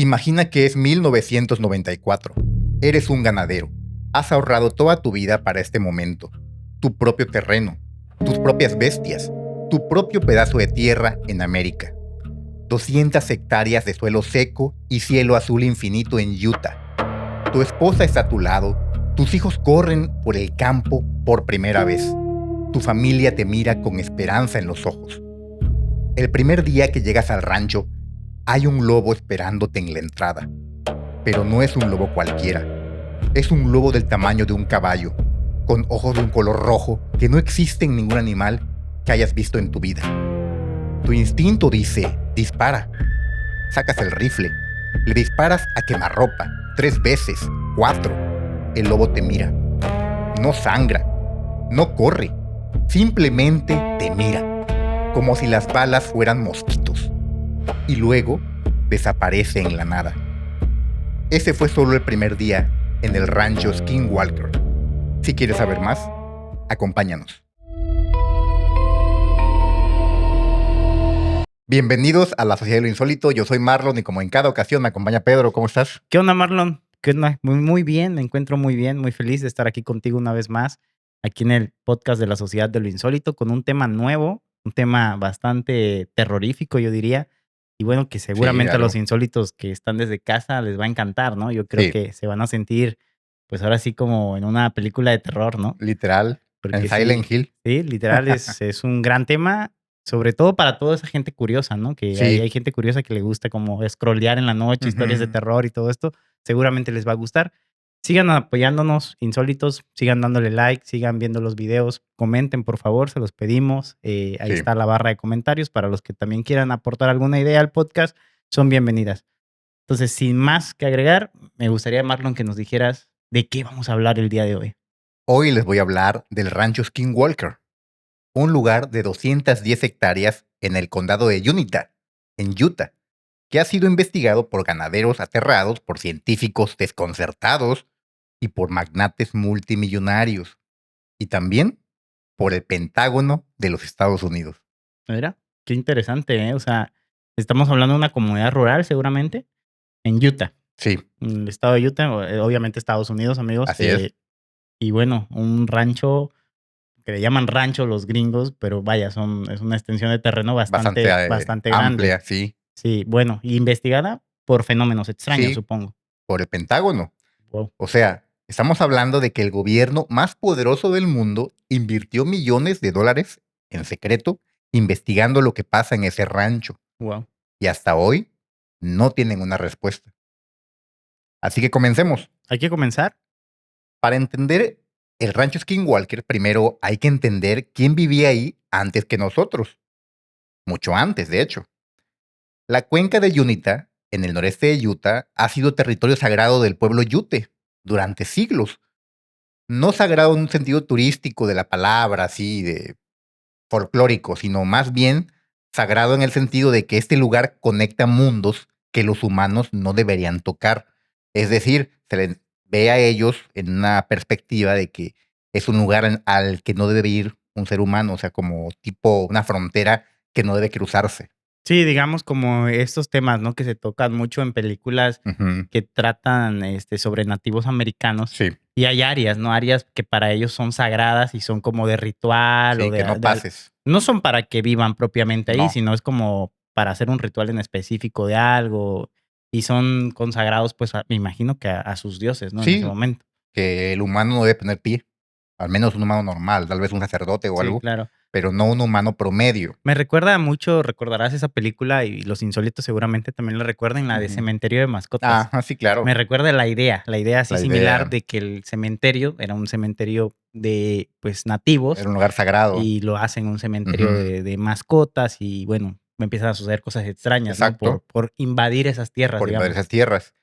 Imagina que es 1994. Eres un ganadero. Has ahorrado toda tu vida para este momento. Tu propio terreno, tus propias bestias, tu propio pedazo de tierra en América. 200 hectáreas de suelo seco y cielo azul infinito en Utah. Tu esposa está a tu lado. Tus hijos corren por el campo por primera vez. Tu familia te mira con esperanza en los ojos. El primer día que llegas al rancho, hay un lobo esperándote en la entrada. Pero no es un lobo cualquiera. Es un lobo del tamaño de un caballo, con ojos de un color rojo que no existe en ningún animal que hayas visto en tu vida. Tu instinto dice, dispara. Sacas el rifle. Le disparas a quemarropa, 3 veces, 4. El lobo te mira. No sangra. No corre. Simplemente te mira. Como si las balas fueran mosquitos. Y luego desaparece en la nada. Ese fue solo el primer día en el rancho Skinwalker. Si quieres saber más, acompáñanos. Bienvenidos a la Sociedad de lo Insólito. Yo soy Marlon y como en cada ocasión me acompaña Pedro. ¿Cómo estás? ¿Qué onda, Marlon? ¿Qué onda? Muy bien, me encuentro muy bien, muy feliz de estar aquí contigo una vez más, aquí en el podcast de la Sociedad de lo Insólito, con un tema nuevo, un tema bastante terrorífico, yo diría, y bueno, que seguramente a los insólitos que están desde casa les va a encantar, ¿no? Yo creo que se van a sentir, pues ahora sí como en una película de terror, ¿no? Literal, en Porque Silent Hill. sí, literal es un gran tema, sobre todo para toda esa gente curiosa, ¿no? Que Sí. hay gente curiosa que le gusta como scrollear en la noche, historias de terror y todo esto. Seguramente les va a gustar. Sigan apoyándonos, insólitos, sigan dándole like, sigan viendo los videos, comenten por favor, se los pedimos. Ahí Sí. está la barra de comentarios para los que también quieran aportar alguna idea al podcast, son bienvenidas. Entonces, sin más que agregar, me gustaría, Marlon, que nos dijeras de qué vamos a hablar el día de hoy. Hoy les voy a hablar del rancho Skinwalker, un lugar de 210 hectáreas en el condado de Uintah, en Utah, que ha sido investigado por ganaderos aterrados, por científicos desconcertados y por magnates multimillonarios, y también por el Pentágono de los Estados Unidos. Mira, qué interesante, ¿eh? O sea, estamos hablando de una comunidad rural seguramente en Utah, Sí, en el estado de Utah, obviamente Estados Unidos, amigos. así es. Y bueno, un rancho que le llaman rancho los gringos, pero vaya, es una extensión de terreno bastante grande. Amplia, sí. Sí, bueno, y investigada por fenómenos extraños, Sí, supongo. por el Pentágono. Wow. O sea, estamos hablando de que el gobierno más poderoso del mundo invirtió millones de dólares en secreto investigando lo que pasa en ese rancho. Wow. Y hasta hoy no tienen una respuesta. Así que comencemos. Hay que comenzar. Para entender el rancho Skinwalker, primero hay que entender quién vivía ahí antes que nosotros. Mucho antes, de hecho. La cuenca de Uintah, en el noreste de Utah, ha sido territorio sagrado del pueblo Ute durante siglos. No sagrado en un sentido turístico de la palabra, así de folclórico, sino más bien sagrado en el sentido de que este lugar conecta mundos que los humanos no deberían tocar. Es decir, se les ve a ellos en una perspectiva de que es un lugar al que no debe ir un ser humano, o sea, como tipo una frontera que no debe cruzarse. Sí, digamos como estos temas, ¿no? Que se tocan mucho en películas Ujú. que tratan sobre nativos americanos. Sí, Y hay áreas, ¿no? Áreas que para ellos son sagradas y son como de ritual o sí, que no de pases. no son para que vivan propiamente ahí, No, sino es como para hacer un ritual en específico de algo y son consagrados, pues, me imagino que a sus dioses, ¿no? En ese sí, momento. que el humano no debe poner pie. Al menos un humano normal, tal vez un sacerdote o Sí, algo, claro. pero no un humano promedio. Me recuerda mucho, recordarás esa película y los insólitos seguramente también la recuerdan, la de Ujú. Cementerio de Mascotas. Sí, claro, Me recuerda la idea así la similar idea. de que el cementerio era un cementerio de, pues, nativos Era un lugar sagrado. y lo hacen un cementerio Ujú, de mascotas y, bueno, me empiezan a suceder cosas extrañas, ¿no? exacto, Por invadir esas tierras, por invadir digamos. esas tierras.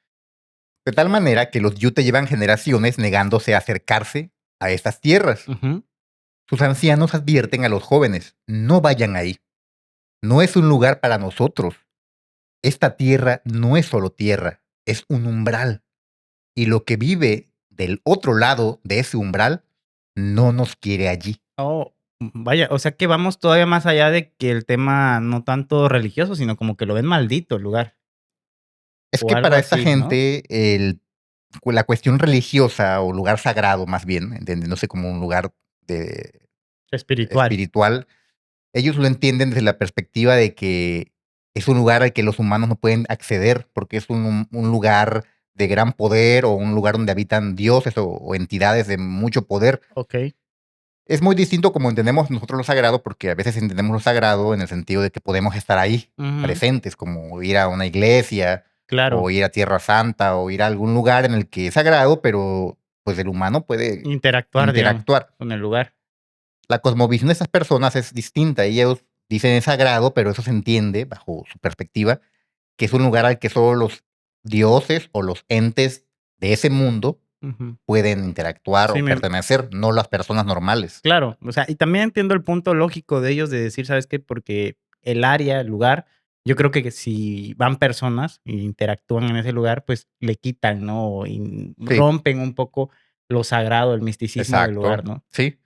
De tal manera que los Ute llevan generaciones negándose a acercarse a estas tierras. Ujú. Sus ancianos advierten a los jóvenes, no vayan ahí. No es un lugar para nosotros. Esta tierra no es solo tierra, es un umbral. Y lo que vive del otro lado de ese umbral no nos quiere allí. Oh, vaya, o sea que vamos todavía más allá de que el tema no tanto religioso, sino como que lo ven maldito el lugar. Es o que algo para esta así, ¿no? gente la cuestión religiosa o lugar sagrado más bien, entendiéndose como un lugar de Espiritual. espiritual, ellos lo entienden desde la perspectiva de que es un lugar al que los humanos no pueden acceder porque es un lugar de gran poder o un lugar donde habitan dioses o entidades de mucho poder. Okey. Es muy distinto como entendemos nosotros lo sagrado, porque a veces entendemos lo sagrado en el sentido de que podemos estar ahí, Ujú. presentes, como ir a una iglesia, Claro, o ir a Tierra Santa, o ir a algún lugar en el que es sagrado, pero pues el humano puede interactuar, digamos, interactuar. con el lugar. La cosmovisión de esas personas es distinta. Ellos dicen es sagrado, pero eso se entiende, bajo su perspectiva, que es un lugar al que solo los dioses o los entes de ese mundo Ujú. pueden interactuar Sí, o me pertenecer, no las personas normales. claro, o sea, y también entiendo el punto lógico de ellos de decir, ¿sabes qué? Porque el área, el lugar, yo creo que si van personas e interactúan en ese lugar, pues le quitan, ¿no? Y Sí, rompen un poco lo sagrado, el misticismo del exacto, lugar, ¿no? sí.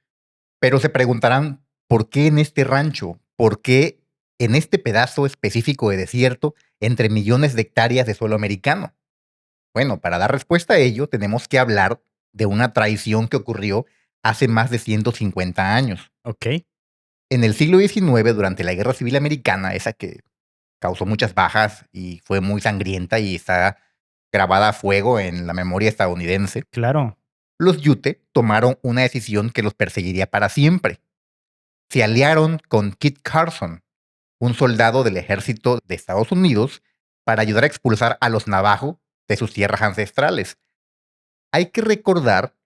Pero se preguntarán, ¿por qué en este rancho? ¿Por qué en este pedazo específico de desierto entre millones de hectáreas de suelo americano? Bueno, para dar respuesta a ello, tenemos que hablar de una traición que ocurrió hace más de 150 años. Okey. En el siglo XIX, durante la Guerra Civil Americana, esa que causó muchas bajas y fue muy sangrienta y está grabada a fuego en la memoria estadounidense, Claro. los Ute tomaron una decisión que los perseguiría para siempre. Se aliaron con Kit Carson, un soldado del ejército de Estados Unidos, para ayudar a expulsar a los Navajo de sus tierras ancestrales. Hay que recordar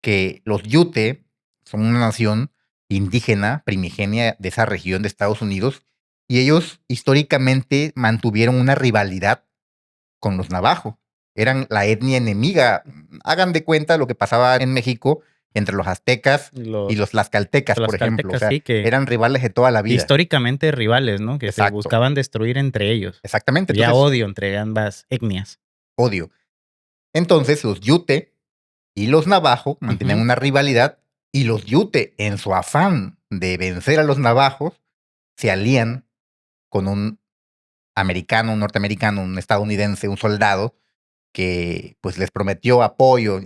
que los Ute son una nación indígena primigenia de esa región de Estados Unidos y ellos históricamente mantuvieron una rivalidad con los Navajo. Eran la etnia enemiga. Hagan de cuenta lo que pasaba en México entre los aztecas y Los los tlaxcaltecas, por ejemplo. O tlaxcaltecas, sea, sí, que eran rivales de toda la vida. históricamente rivales, ¿no? Que se Exacto, buscaban destruir entre ellos. exactamente. Había Entonces, odio entre ambas etnias. odio. Entonces, los Yute y los Navajo mantenían Ujú. una rivalidad y los Yute, en su afán de vencer a los Navajos, se alían con un americano, un norteamericano, un estadounidense, un soldado que pues les prometió apoyo.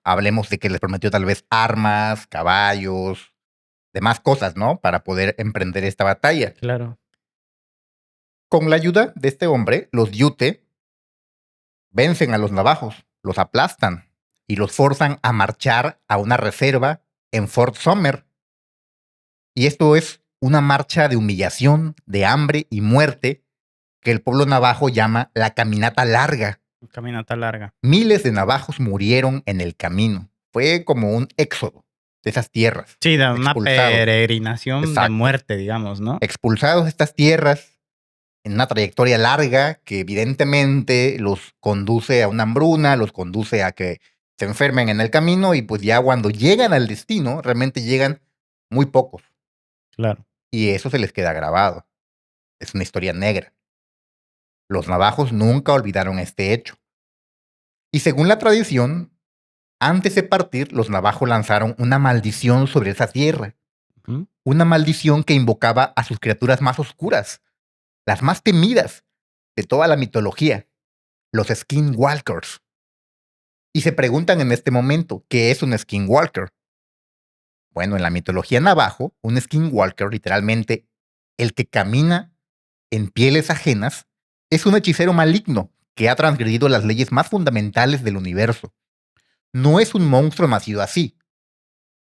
Hablemos de que les prometió tal vez armas, caballos, demás cosas, ¿no? Para poder emprender esta batalla. Claro. Con la ayuda de este hombre, los Yute vencen a los navajos, los aplastan y los forzan a marchar a una reserva en Fort Summer. Y esto es una marcha de humillación, de hambre y muerte que el pueblo navajo llama la caminata larga. Caminata larga. Miles de navajos murieron en el camino. Fue como un éxodo de esas tierras, Sí, de una expulsados. peregrinación de Exacto. muerte, digamos, ¿no? Expulsados de estas tierras en una trayectoria larga que evidentemente los conduce a una hambruna, los conduce a que se enfermen en el camino y pues ya cuando llegan al destino, realmente llegan muy pocos Claro. y eso se les queda grabado. Es una historia negra. Los navajos nunca olvidaron este hecho. Y según la tradición, antes de partir, los navajos lanzaron una maldición sobre esa tierra, Ujú. una maldición que invocaba a sus criaturas más oscuras, las más temidas de toda la mitología, los Skinwalkers. Y se preguntan en este momento, ¿qué es un Skinwalker? Bueno, en la mitología navajo, un Skinwalker, literalmente el que camina en pieles ajenas, es un hechicero maligno que ha transgredido las leyes más fundamentales del universo. No es un monstruo nacido así,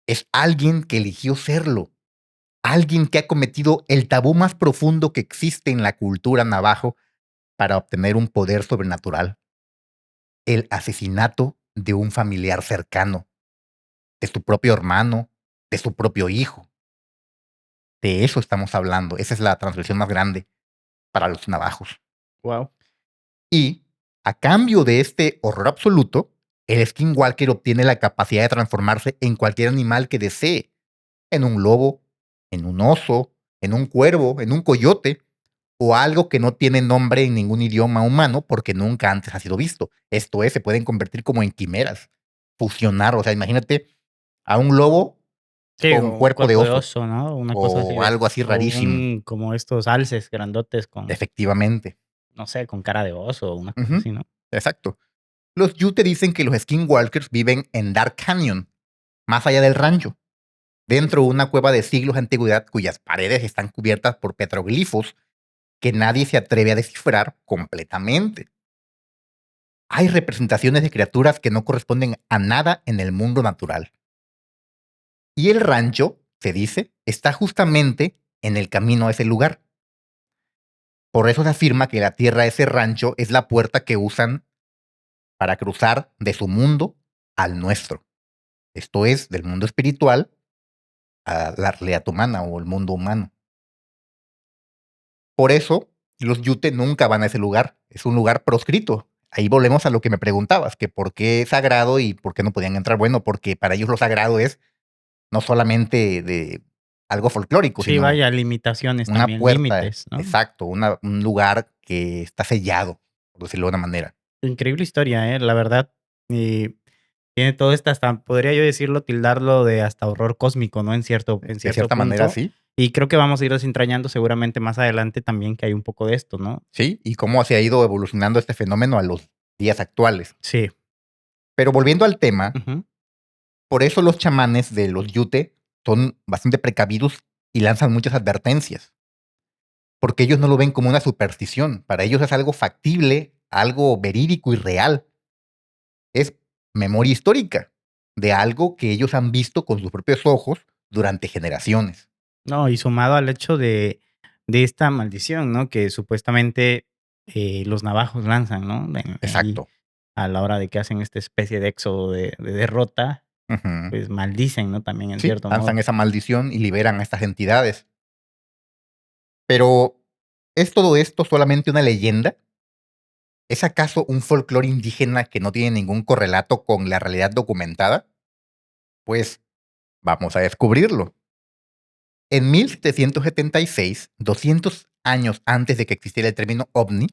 es alguien que eligió serlo, alguien que ha cometido el tabú más profundo que existe en la cultura navajo para obtener un poder sobrenatural, el asesinato de un familiar cercano, de su propio hermano, de su propio hijo. De eso estamos hablando. Esa es la transgresión más grande para los navajos. Guau. Y, a cambio de este horror absoluto, el Skinwalker obtiene la capacidad de transformarse en cualquier animal que desee. En un lobo, en un oso, en un cuervo, en un coyote, o algo que no tiene nombre en ningún idioma humano porque nunca antes ha sido visto. Esto es, se pueden convertir como en quimeras, fusionar. O sea, imagínate a un lobo Sí, con o un cuerpo de cuerpo de oso oso, ¿no? Una cosa así o de algo así o rarísimo. un como estos alces grandotes con Efectivamente. no sé, con cara de oso o una cosa Ujú, así, ¿no? exacto. Los Yute dicen que los Skinwalkers viven en Dark Canyon, más allá del rancho, dentro de una cueva de siglos de antigüedad cuyas paredes están cubiertas por petroglifos que nadie se atreve a descifrar completamente. Hay representaciones de criaturas que no corresponden a nada en el mundo natural. Y el rancho, se dice, está justamente en el camino a ese lugar. Por eso se afirma que la tierra de ese rancho es la puerta que usan para cruzar de su mundo al nuestro. Esto es, del mundo espiritual a la realidad humana o el mundo humano. Por eso, los Yute nunca van a ese lugar. Es un lugar proscrito. Ahí volvemos a lo que me preguntabas, que por qué es sagrado y por qué no podían entrar. Bueno, porque para ellos lo sagrado es no solamente de algo folclórico, Sí, sino vaya, limitaciones una también, puerta, límites, ¿no? exacto, un lugar que está sellado, por decirlo de una manera. Increíble historia, la verdad. Y tiene todo esto hasta, podría yo decirlo, tildarlo de hasta horror cósmico, ¿no? En De cierto cierta manera, punto. sí. Y creo que vamos a ir desentrañando seguramente más adelante también que hay un poco de esto, ¿no? Sí, y cómo se ha ido evolucionando este fenómeno a los días actuales. Sí. Pero volviendo al tema, Ujú. por eso los chamanes de los Yute son bastante precavidos y lanzan muchas advertencias, porque ellos no lo ven como una superstición, para ellos es algo factible, algo verídico y real. Es memoria histórica de algo que ellos han visto con sus propios ojos durante generaciones. No, y sumado al hecho de esta maldición, ¿no? Que supuestamente los navajos lanzan, ¿no? Ahí Exacto. a la hora de que hacen esta especie de éxodo de derrota, Ujú. pues maldicen, ¿no? También en Sí, cierto lanzan modo. esa maldición y liberan a estas entidades. Pero, ¿es todo esto solamente una leyenda? ¿Es acaso un folclore indígena que no tiene ningún correlato con la realidad documentada? Pues vamos a descubrirlo. En 1776, 200 años antes de que existiera el término ovni,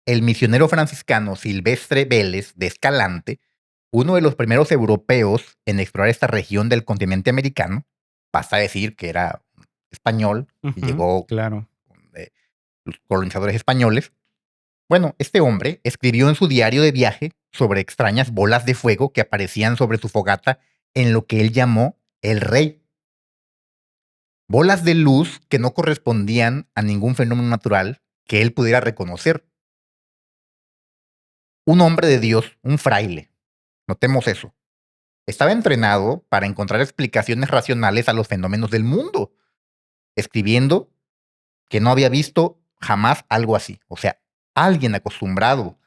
el misionero franciscano Silvestre Vélez de Escalante, uno de los primeros europeos en explorar esta región del continente americano, basta decir que era español y Ujú, llegó claro. de los colonizadores españoles. Bueno, este hombre escribió en su diario de viaje sobre extrañas bolas de fuego que aparecían sobre su fogata en lo que él llamó el rey. Bolas de luz que no correspondían a ningún fenómeno natural que él pudiera reconocer. Un hombre de Dios, un fraile, notemos eso, estaba entrenado para encontrar explicaciones racionales a los fenómenos del mundo, escribiendo que no había visto jamás algo así. O sea, alguien acostumbrado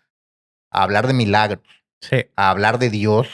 a hablar de milagros, Sí, a hablar de Dios,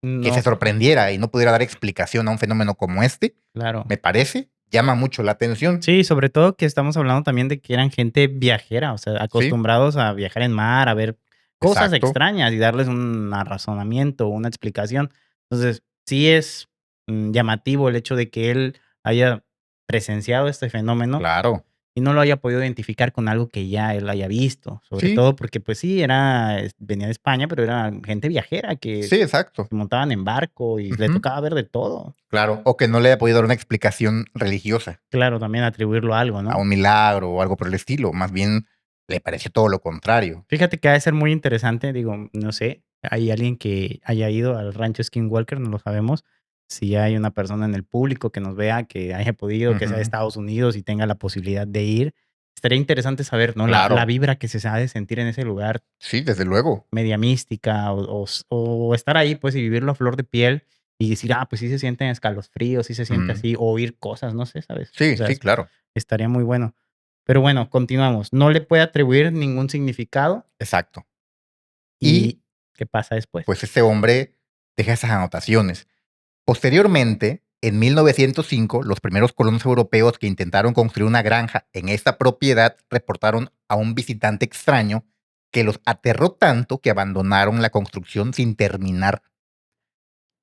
que se no, sorprendiera y no pudiera dar explicación a un fenómeno como este, claro. me parece, llama mucho la atención. Sí, sobre todo que estamos hablando también de que eran gente viajera, o sea, Sí, acostumbrados a viajar en mar, a ver cosas exacto, extrañas y darles un razonamiento, una explicación. Entonces, sí es llamativo el hecho de que él haya presenciado este fenómeno claro. y no lo haya podido identificar con algo que ya él haya visto, sobre Sí, todo porque pues sí, venía de España, pero era gente viajera que sí, exacto. se montaban en barco y le Ujú, tocaba ver de todo. claro, o que no le haya podido dar una explicación religiosa Claro, también atribuirlo a algo, a ¿no? un milagro o algo por el estilo, más bien le pareció todo lo contrario. Fíjate que ha de ser muy interesante, digo, no sé, hay alguien que haya ido al rancho Skinwalker, no lo sabemos. Si hay una persona en el público que nos vea, que haya podido, que sea de Ujú, Estados Unidos y tenga la posibilidad de ir, estaría interesante saber, ¿no? La claro, vibra que se ha de sentir en ese lugar, sí, desde luego. media mística, o estar ahí, pues, y vivirlo a flor de piel y decir, pues sí se sienten escalofríos, sí se siente Mm, así, o oír cosas, no sé, ¿sabes? O sí, sea, sí, claro, estaría muy bueno. Pero bueno, continuamos. No le puede atribuir ningún significado. exacto. Y ¿Y qué pasa después? pues este hombre deja esas anotaciones. Posteriormente, en 1905, los primeros colonos europeos que intentaron construir una granja en esta propiedad reportaron a un visitante extraño que los aterró tanto que abandonaron la construcción sin terminar.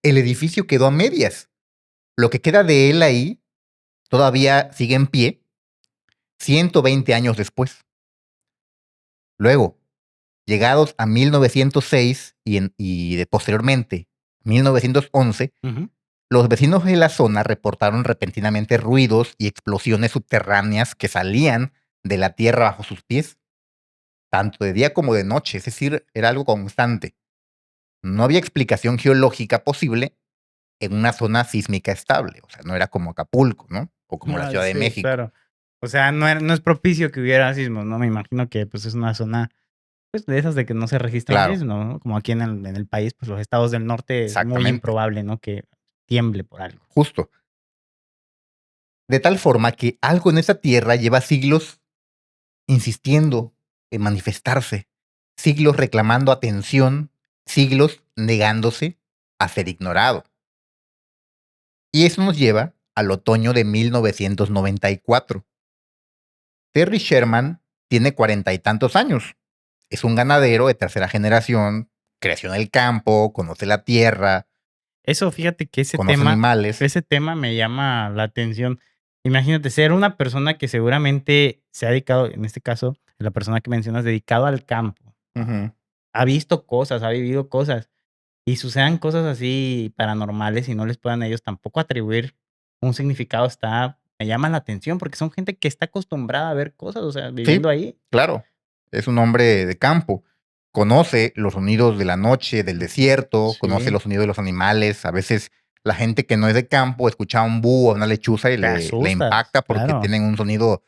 El edificio quedó a medias. Lo que queda de él ahí todavía sigue en pie 120 años después. Luego, llegados a 1906 posteriormente 1911, Ujú. los vecinos de la zona reportaron repentinamente ruidos y explosiones subterráneas que salían de la tierra bajo sus pies. tanto de día como de noche, es decir, era algo constante. No había explicación geológica posible en una zona sísmica estable, o sea, no era como Acapulco, ¿no? O como la Ciudad de Sí, México. claro. O sea, no es propicio que hubiera sismos, ¿no? Me imagino que, pues, es una zona, pues, de esas de que no se registran Claro, sismos, ¿no? Como aquí en el país, pues, los estados del norte es muy exactamente, improbable, ¿no? Que tiemble por algo. justo. De tal forma que algo en esa tierra lleva siglos insistiendo en manifestarse, siglos reclamando atención, siglos negándose a ser ignorado. Y eso nos lleva al otoño de 1994. Terry Sherman tiene 40 y tantos años. Es un ganadero de tercera generación, creció en el campo, conoce la tierra, Eso, fíjate que conoce animales. ese tema me llama la atención. Imagínate, ser una persona que seguramente se ha dedicado, en este caso, la persona que mencionas, dedicado al campo. Ujú. Ha visto cosas, ha vivido cosas, y sucedan cosas así paranormales y no les puedan ellos tampoco atribuir un significado, me llama la atención, porque son gente que está acostumbrada a ver cosas, o sea, Sí, viviendo ahí. claro. Es un hombre de campo. Conoce los sonidos de la noche, del desierto, conoce Sí, los sonidos de los animales. A veces la gente que no es de campo escucha un búho o una lechuza y te le asustas, impacta porque claro. tienen un sonido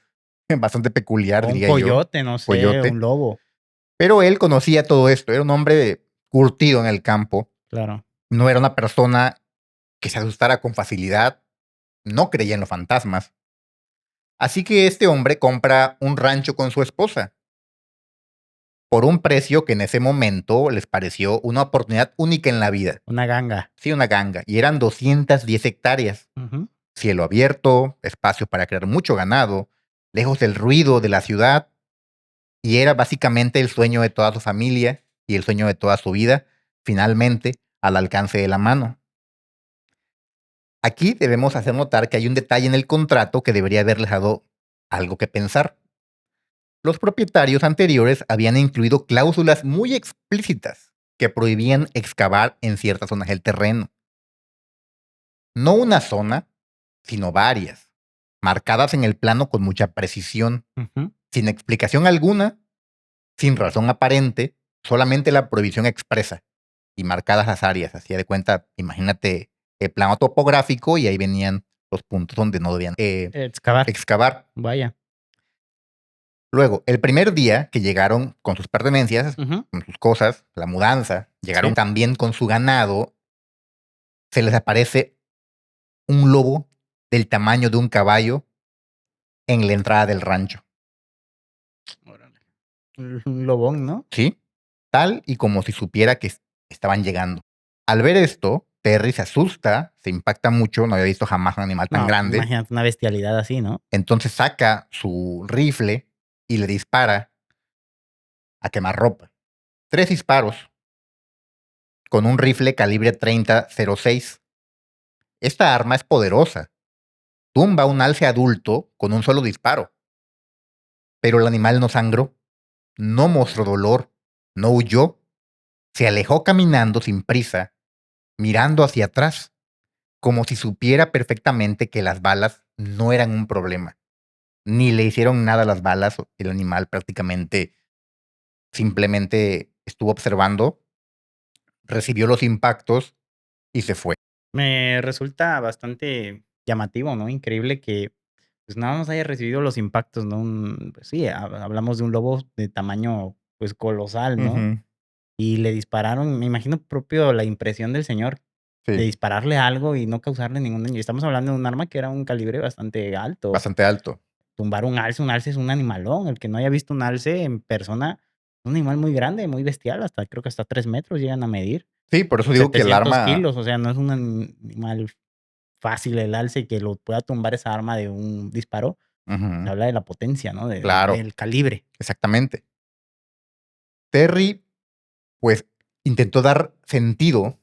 bastante peculiar, O un diría yo, coyote, no sé, coyote. un lobo, Pero él conocía todo esto. Era un hombre curtido en el campo. claro. No era una persona que se asustara con facilidad. No creía en los fantasmas. Así que este hombre compra un rancho con su esposa por un precio que en ese momento les pareció una oportunidad única en la vida. Una ganga. Sí, una ganga. Y eran 210 hectáreas. Ujú. Cielo abierto, espacio para crear mucho ganado, lejos del ruido de la ciudad. Y era básicamente el sueño de toda su familia y el sueño de toda su vida, finalmente al alcance de la mano. Aquí debemos hacer notar que hay un detalle en el contrato que debería haberles dado algo que pensar. Los propietarios anteriores habían incluido cláusulas muy explícitas que prohibían excavar en ciertas zonas del terreno. No una zona, sino varias, marcadas en el plano con mucha precisión, Ujú. sin explicación alguna, sin razón aparente, solamente la prohibición expresa y marcadas las áreas. Hacía de cuenta, imagínate el plano topográfico y ahí venían los puntos donde no debían Excavar, excavar. vaya. Luego, el primer día que llegaron con sus pertenencias, Ujú. con sus cosas, la mudanza, llegaron Sí. también con su ganado, se les aparece un lobo del tamaño de un caballo en la entrada del rancho. Órale. Un lobón, ¿no? ¿Sí? Tal y como si supiera que estaban llegando. Al ver esto, Terry se asusta, se impacta mucho, no había visto jamás un animal tan No, grande. imagínate una bestialidad así, ¿no? Entonces saca su rifle y le dispara a quemarropa. 3 disparos con un rifle calibre 30-06. Esta arma es poderosa. Tumba un alce adulto con un solo disparo. Pero el animal no sangró, no mostró dolor, no huyó. Se alejó caminando sin prisa, mirando hacia atrás, como si supiera perfectamente que las balas no eran un problema. Ni le hicieron nada a las balas. El animal prácticamente simplemente estuvo observando, recibió los impactos y se fue. Me resulta bastante llamativo, ¿no? Increíble que, pues, nada más haya recibido los impactos, ¿no? Pues sí, hablamos de un lobo de tamaño, pues, colosal, ¿no? Ujú, Y le dispararon, me imagino propio la impresión del señor de sí, dispararle algo y no causarle ningún daño. Estamos hablando de un arma que era un calibre bastante alto. bastante alto. Tumbar un alce es un animalón. El que no haya visto un alce en persona, es un animal muy grande, muy bestial, hasta creo que hasta 3 metros llegan a medir. Sí, por eso digo que el 700 arma. kilos, o sea, no es un animal fácil el alce que lo pueda tumbar esa arma de un disparo. Se Ujú, habla de la potencia, ¿no? claro, Del calibre. exactamente. Terry, pues, intentó dar sentido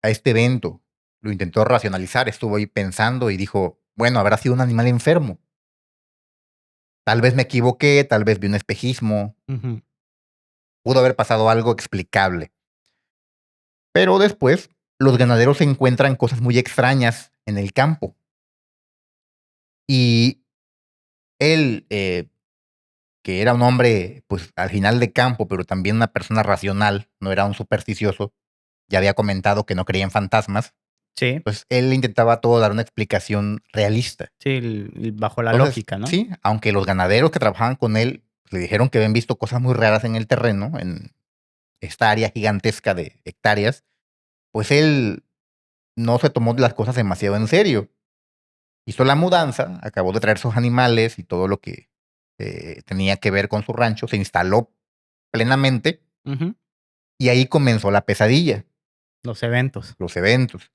a este evento. Lo intentó racionalizar, estuvo ahí pensando y dijo, bueno, habrá sido un animal enfermo. Tal vez me equivoqué, tal vez vi un espejismo, Ujú. pudo haber pasado algo explicable. Pero después, los ganaderos encuentran cosas muy extrañas en el campo. Y él que era un hombre, pues al final de campo, pero también una persona racional, no era un supersticioso, ya había comentado que no creía en fantasmas, Sí, pues él intentaba todo dar una explicación realista. sí, bajo la Entonces, lógica, ¿no? sí, aunque los ganaderos que trabajaban con él le dijeron que habían visto cosas muy raras en el terreno, en esta área gigantesca de hectáreas, pues él no se tomó las cosas demasiado en serio. Hizo la mudanza, acabó de traer sus animales y todo lo que tenía que ver con su rancho, se instaló plenamente Ujú. y ahí comenzó la pesadilla, Los eventos. los eventos.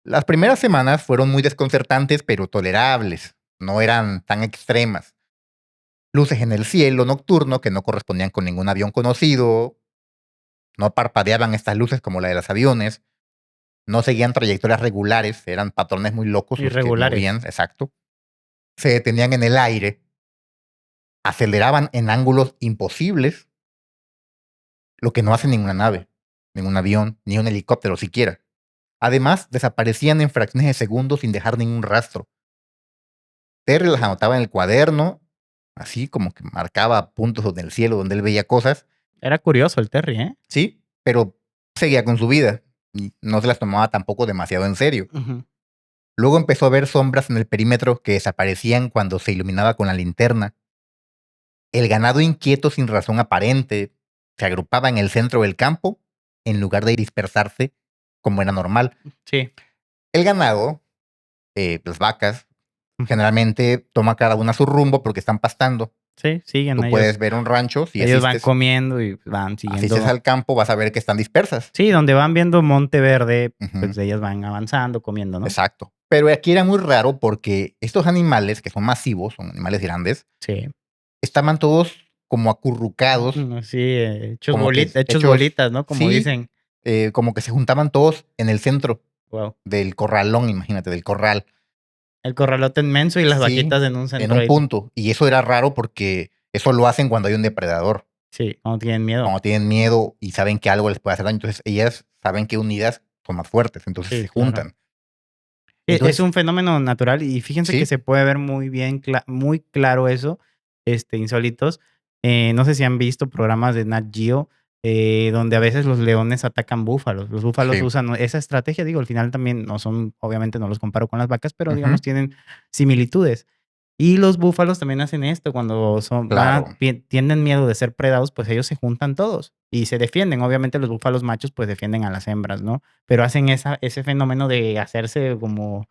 Las primeras semanas fueron muy desconcertantes, pero tolerables, no eran tan extremas. Luces en el cielo nocturno que no correspondían con ningún avión conocido, no parpadeaban estas luces como la de los aviones, no seguían trayectorias regulares, eran patrones muy locos los que movían, Irregulares. exacto. Se detenían en el aire, aceleraban en ángulos imposibles, lo que no hace ninguna nave, ningún avión, ni un helicóptero siquiera. Además, desaparecían en fracciones de segundos sin dejar ningún rastro. Terry las anotaba en el cuaderno, así como que marcaba puntos en el cielo donde él veía cosas, Era curioso el Terry, ¿eh? sí, pero seguía con su vida y no se las tomaba tampoco demasiado en serio. Ujú. Luego empezó a ver sombras en el perímetro que desaparecían cuando se iluminaba con la linterna. El ganado inquieto sin razón aparente se agrupaba en el centro del campo en lugar de dispersarse como era normal. Sí, El ganado, las vacas, generalmente toma cada una su rumbo porque están pastando. sí, siguen Tú puedes ver un rancho, si ellos van asistes, comiendo y van asistes siguiendo. al campo, vas a ver que están dispersas. Sí, donde van viendo monte verde, Ujú, pues ellas van avanzando, comiendo, ¿no? exacto. Pero aquí era muy raro porque estos animales, que son masivos, son animales grandes, Sí. estaban todos como acurrucados, Sí, hechos como que hechos hechos, bolitas, ¿no? Como sí, dicen. como que se juntaban todos en el centro Wow. del corralón, imagínate, del corral. El corralote inmenso y las Sí, vaquitas en un en centro un ahí. punto. Y eso era raro porque eso lo hacen cuando hay un depredador, Sí, no tienen miedo. cuando tienen miedo y saben que algo les puede hacer daño. Entonces ellas saben que unidas son más fuertes, entonces Sí, se claro. juntan. Es Entonces, un fenómeno natural y fíjense que sí, se puede ver muy bien, muy claro eso, insólitos. No sé si han visto programas de Nat Geo, donde a veces los leones atacan búfalos. Los búfalos sí. usan esa estrategia, digo, al final también no son, obviamente no los comparo con las vacas, pero Ujú, digamos tienen similitudes. Y los búfalos también hacen esto, cuando claro. tienen miedo de ser predados, pues ellos se juntan todos y se defienden. Obviamente los búfalos machos pues defienden a las hembras, ¿no? Pero hacen ese fenómeno de hacerse como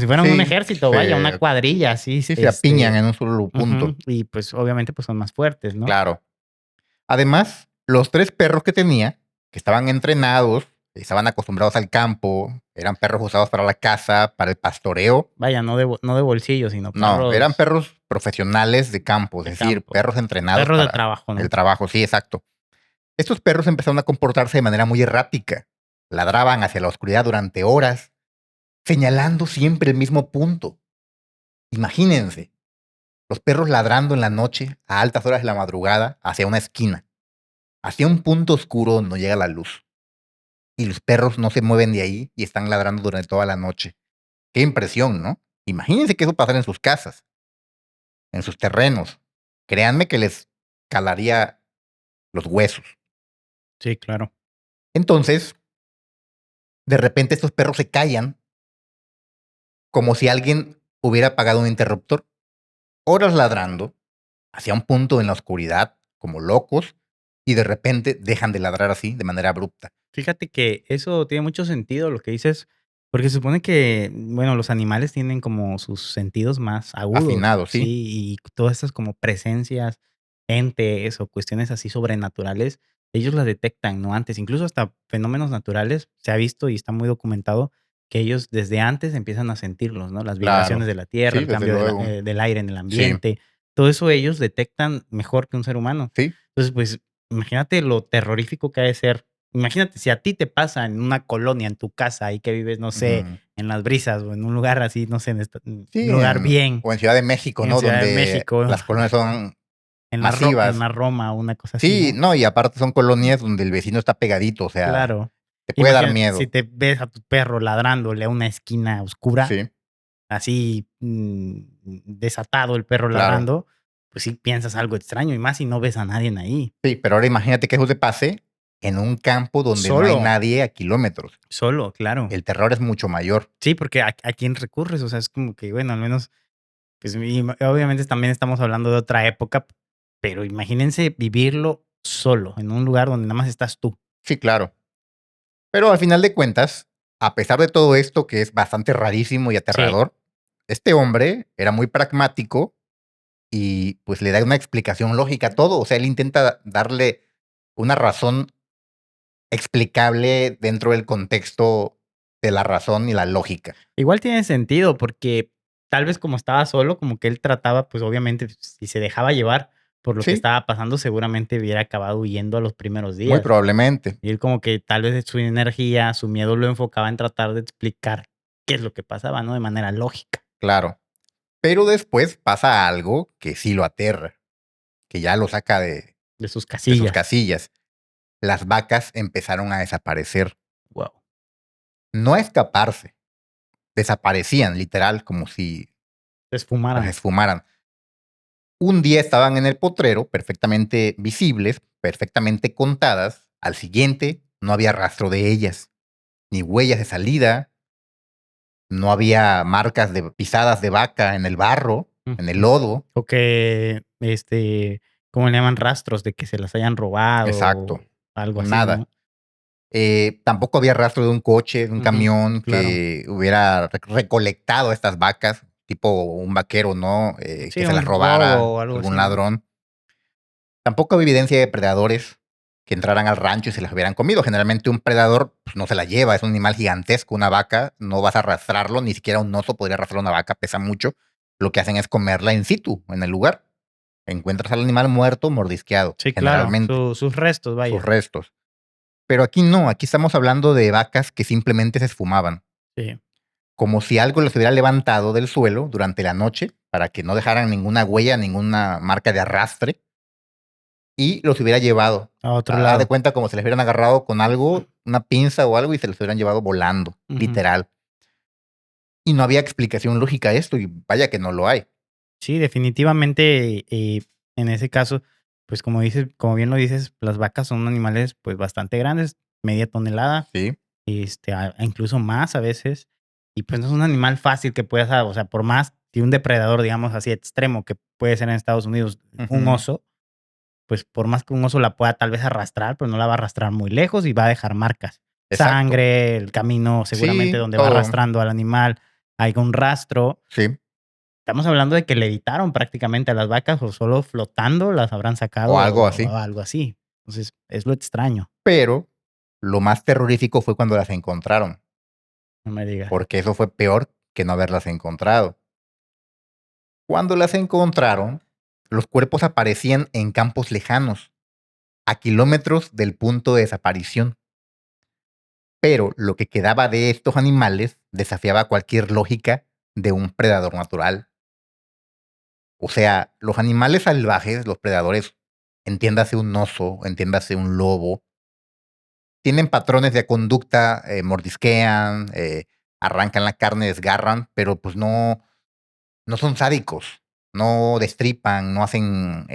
si fueran un Sí, ejército, vaya, una cuadrilla así, sí se apiñan en un solo ujú, punto, y pues obviamente pues son más fuertes, ¿no? claro. Además, los 3 perros que tenía, que estaban entrenados, estaban acostumbrados al campo, eran perros usados para la caza, para el pastoreo. Vaya, no de bolsillo, sino No, eran perros perros profesionales de campo, es de decir, campo, perros entrenados perros de para trabajo, el ¿no? trabajo, sí, exacto. Estos perros empezaron a comportarse de manera muy errática. Ladraban hacia la oscuridad durante horas, señalando siempre el mismo punto. Imagínense, los perros ladrando en la noche, a altas horas de la madrugada, hacia una esquina, hacia un punto oscuro donde no llega la luz. Y los perros no se mueven de ahí y están ladrando durante toda la noche. Qué impresión, ¿no? Imagínense que eso pasara en sus casas, en sus terrenos. Créanme que les calaría los huesos. Sí, claro. Entonces, de repente estos perros se callan como si alguien hubiera apagado un interruptor, horas ladrando, hacia un punto en la oscuridad, como locos, y de repente dejan de ladrar así, de manera abrupta. Fíjate que eso tiene mucho sentido lo que dices, porque se supone que, bueno, los animales tienen como sus sentidos más agudos, Afinados, sí, ¿sí? Y todas estas como presencias, entes o cuestiones así sobrenaturales, ellos las detectan, ¿no? Antes, incluso hasta fenómenos naturales, se ha visto y está muy documentado que ellos desde antes empiezan a sentirlos, ¿no? Las claro. vibraciones de la tierra, Sí, el desde cambio luego. del aire en el Sí, ambiente, todo eso ellos detectan mejor que un ser humano. sí. Entonces, pues, imagínate lo terrorífico que ha de ser. Imagínate, si a ti te pasa en una colonia, en tu casa, ahí que vives, no sé, Ujú. en Las Brisas o en un lugar así, no sé, en Sí, un lugar bien, o en Ciudad de México, en ¿no? Ciudad de Donde México, las colonias son en masivas. la Roma, una cosa así, Sí, ¿no? no, y aparte son colonias donde el vecino está pegadito, o sea, Claro. te puede dar Imagínate, si miedo. te ves a tu perro ladrándole a una esquina oscura, Sí, así, desatado el perro claro. ladrando, pues sí piensas algo extraño y más si no ves a nadie ahí. Sí, pero ahora imagínate que eso te pase en un campo donde no hay Solo, nadie a kilómetros. solo, claro. El terror es mucho mayor. Sí, porque a quién recurres, o sea, es como que, bueno, al menos, pues obviamente también estamos hablando de otra época, pero imagínense vivirlo solo, en un lugar donde nada más estás tú. Sí, claro. Pero al final de cuentas, a pesar de todo esto que es bastante rarísimo y Sí, aterrador, este hombre era muy pragmático y pues le da una explicación lógica a todo. O sea, él intenta darle una razón explicable dentro del contexto de la razón y la lógica. igual tiene sentido porque tal vez como estaba solo, como que él trataba, pues obviamente, pues, si se dejaba llevar por lo que Sí, estaba pasando, seguramente hubiera acabado huyendo a los primeros muy días. probablemente, Y él como que tal vez su energía, su miedo lo enfocaba en tratar de explicar qué es lo que pasaba, ¿no? De manera lógica, claro. Pero después pasa algo que sí lo aterra, que ya lo saca de sus de sus casillas. casillas. Las vacas empezaron a desaparecer, Wow. no a escaparse, desaparecían literal como si Se las esfumaran. esfumaran. Un día estaban en el potrero, perfectamente visibles, perfectamente contadas. Al siguiente no había rastro de ellas, ni huellas de salida, no había marcas de pisadas de vaca en el barro, en el Ujú. lodo. O que, ¿cómo le llaman? Rastros de que se las hayan robado Exacto, o algo así, nada. ¿no? Tampoco había rastro de un coche, de un Ujú, camión claro. que hubiera recolectado estas vacas, tipo un vaquero, ¿no? Sí, Que se las un robo robara o algo algún así, ¿no? ladrón. Tampoco había evidencia de predadores que entraran al rancho y se las hubieran comido. Generalmente un predador pues, no se la lleva, es un animal gigantesco, una vaca, no vas a arrastrarlo, ni siquiera un oso podría arrastrar una vaca, pesa mucho. Lo que hacen es comerla in situ, en el lugar. Encuentras al animal muerto, mordisqueado, Sí, claro, generalmente, sus restos, sus vaya. restos. Pero aquí no, aquí estamos hablando de vacas que simplemente se esfumaban, Sí. como si algo los hubiera levantado del suelo durante la noche para que no dejaran ninguna huella, ninguna marca de arrastre y los hubiera llevado. A otro Haz de lado. cuenta como si les hubieran agarrado con algo, una pinza o algo y se los hubieran llevado volando, Ujú. literal. Y no había explicación lógica a esto y vaya que no lo hay. Sí, definitivamente, en ese caso, pues, como dices, como bien lo dices, las vacas son animales, pues, bastante grandes, media tonelada, Sí, incluso más a veces, y pues no es un animal fácil que puedas, o sea, por más que un depredador, digamos así, extremo, que puede ser en Estados Unidos un ujú, oso, pues por más que un oso la pueda tal vez arrastrar, pero no la va a arrastrar muy lejos y va a dejar marcas. exacto. Sangre, el camino seguramente Sí, donde va todo. arrastrando al animal, hay un rastro. Sí, Estamos hablando de que levitaron prácticamente a las vacas o solo flotando las habrán sacado o algo o así. algo así. Entonces, es lo extraño, Pero lo más terrorífico fue cuando las encontraron, no me digas. porque eso fue peor que no haberlas encontrado. Cuando las encontraron, los cuerpos aparecían en campos lejanos, a kilómetros del punto de desaparición. Pero lo que quedaba de estos animales desafiaba cualquier lógica de un predador natural. O sea, los animales salvajes, los predadores, entiéndase un oso, entiéndase un lobo, tienen patrones de conducta, mordisquean, arrancan la carne, desgarran, pero pues no son sádicos, no destripan, no hacen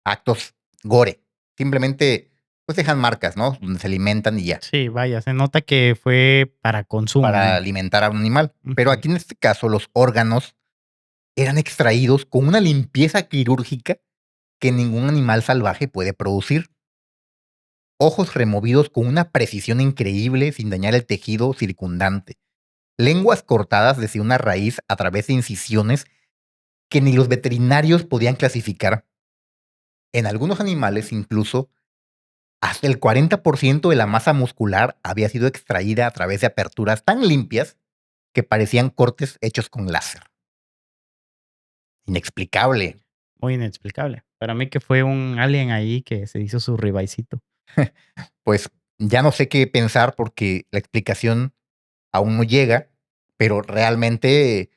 actos gore. Simplemente pues dejan marcas, ¿no? Donde se alimentan y ya, Sí, vaya, se nota que fue para consumo, para ¿no? alimentar a un animal. Pero Ujú. aquí en este caso los órganos eran extraídos con una limpieza quirúrgica que ningún animal salvaje puede producir. Ojos removidos con una precisión increíble sin dañar el tejido circundante. Lenguas cortadas desde una raíz a través de incisiones que ni los veterinarios podían clasificar. En algunos animales incluso hasta el 40% de la masa muscular había sido extraída a través de aperturas tan limpias que parecían cortes hechos con láser. Inexplicable. Muy inexplicable. Para mí que fue un alien ahí que se hizo su ribaicito. Pues ya no sé qué pensar porque la explicación aún no llega, pero realmente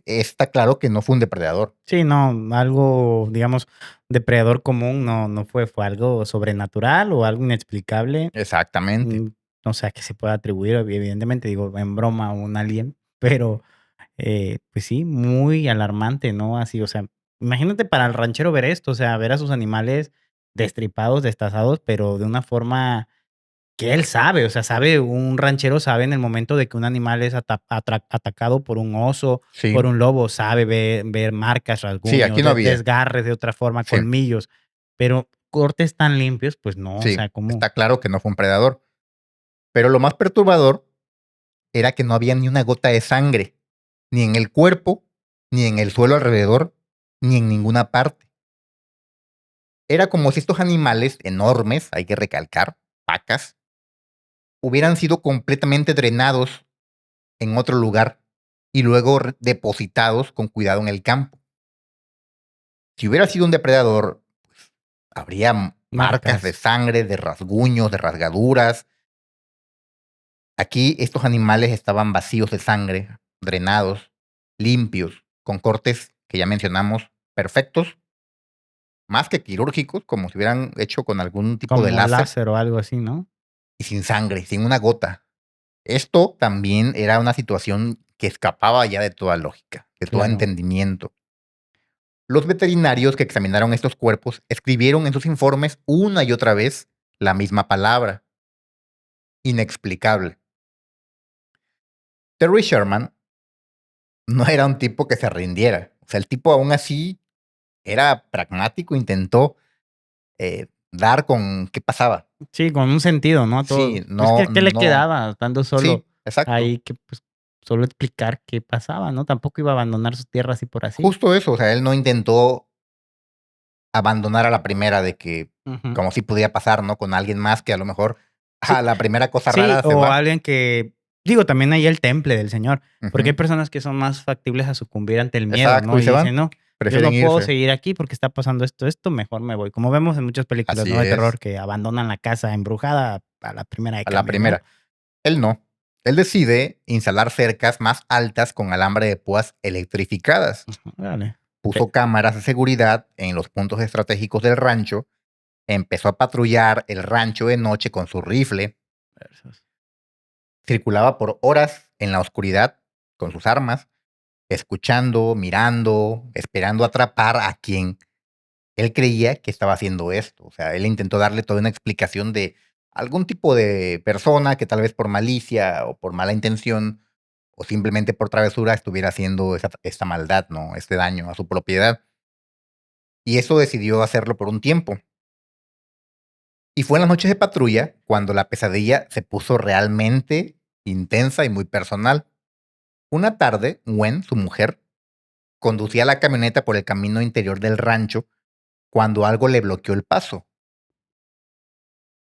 está claro que no fue un depredador. Sí, no, algo, digamos, depredador común no fue, fue algo sobrenatural o algo inexplicable. Exactamente. Mm, o sea, que se pueda atribuir, evidentemente, digo, en broma a un alien, pero, pues sí, muy alarmante, ¿no? Así, o sea, imagínate para el ranchero ver esto, o sea, ver a sus animales destripados, destazados, pero de una forma que él sabe, o sea, sabe, un ranchero sabe en el momento de que un animal es atacado por un oso, por Sí, un lobo, sabe ver marcas, sí, aquí rasguños, no había. desgarres de otra forma, Sí, colmillos, pero cortes tan limpios, pues no, o sí, sea, ¿cómo? está claro que no fue un predador. Pero lo más perturbador era que no había ni una gota de sangre, ni en el cuerpo, ni en el suelo alrededor, ni en ninguna parte. Era como si estos animales enormes, hay que recalcar, vacas, hubieran sido completamente drenados en otro lugar y luego depositados con cuidado en el campo. Si hubiera sido un depredador, habría marcas de Marcas. sangre, de rasguños, de rasgaduras. Aquí estos animales estaban vacíos de sangre, drenados, limpios, con cortes que ya mencionamos, perfectos, más que quirúrgicos, como si hubieran hecho con algún tipo de Como láser, láser o algo así, ¿no? y sin sangre, sin una gota. Esto también era una situación que escapaba ya de toda lógica, de todo Claro. entendimiento. Los veterinarios que examinaron estos cuerpos escribieron en sus informes una y otra vez la misma palabra, inexplicable. Terry Sherman no era un tipo que se rindiera. O sea, el tipo aún así era pragmático, intentó dar con qué pasaba. Sí, con un sentido, ¿no? A Sí, todo. Pues, no, ¿qué le no, quedaba estando solo sí, exacto. ahí que, pues, solo explicar qué pasaba, ¿no? Tampoco iba a abandonar su tierra así por así. Justo eso, o sea, él no intentó abandonar a la primera de que, Ujú. como si podía pasar, ¿no? Con alguien más que a lo mejor Sí, a la primera cosa sí, rara se o va. alguien que digo, también hay el temple del Señor, porque hay Ujú. personas que son más factibles a sucumbir ante el miedo, Exacto, ¿no? y Y se dicen: van. "No, yo Prefieren no puedo irse. seguir aquí porque está pasando esto, mejor me voy". Como vemos en muchas películas, Así ¿no? De es, terror que abandonan la casa embrujada a la primera de a la cambio, ¿no? primera. Él no. Él decide instalar cercas más altas con alambre de púas electrificadas. Órale. Puso cámaras de seguridad en los puntos estratégicos del rancho, empezó a patrullar el rancho de noche con su rifle, Versus. circulaba por horas en la oscuridad con sus armas, escuchando, mirando, esperando atrapar a quien él creía que estaba haciendo esto. O sea, él intentó darle toda una explicación de algún tipo de persona que tal vez por malicia o por mala intención o simplemente por travesura estuviera haciendo esta maldad, ¿no? Este daño a su propiedad. Y eso decidió hacerlo por un tiempo. Y fue en las noches de patrulla cuando la pesadilla se puso realmente intensa y muy personal. Una tarde, Gwen, su mujer, conducía la camioneta por el camino interior del rancho cuando algo le bloqueó el paso.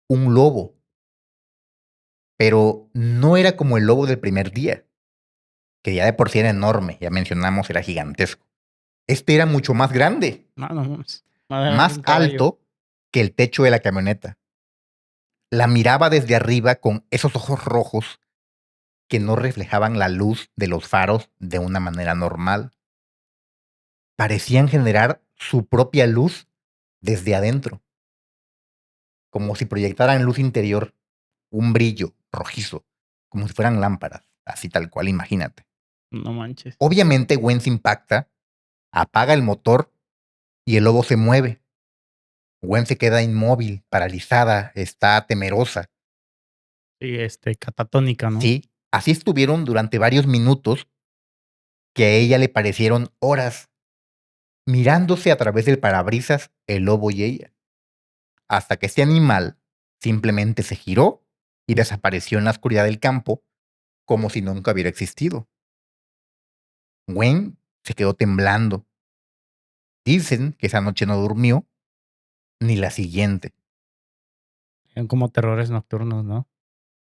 Un lobo. Pero no era como el lobo del primer día, que ya de por sí era enorme, ya mencionamos, era gigantesco. Este era mucho más grande, No, no mames. Más grande que más un caballo. alto que el techo de la camioneta. La miraba desde arriba con esos ojos rojos que no reflejaban la luz de los faros de una manera normal. Parecían generar su propia luz desde adentro, como si proyectaran luz interior, un brillo rojizo, como si fueran lámparas, así tal cual, imagínate. No manches. Obviamente Gwen se impacta, apaga el motor y el lobo se mueve. Gwen se queda inmóvil, paralizada, está temerosa. Sí, catatónica, ¿no? Sí, así estuvieron durante varios minutos que a ella le parecieron horas, mirándose a través del parabrisas el lobo y ella, hasta que este animal simplemente se giró y desapareció en la oscuridad del campo como si nunca hubiera existido. Gwen se quedó temblando. Dicen que esa noche no durmió ni la siguiente. Eran como terrores nocturnos, ¿no?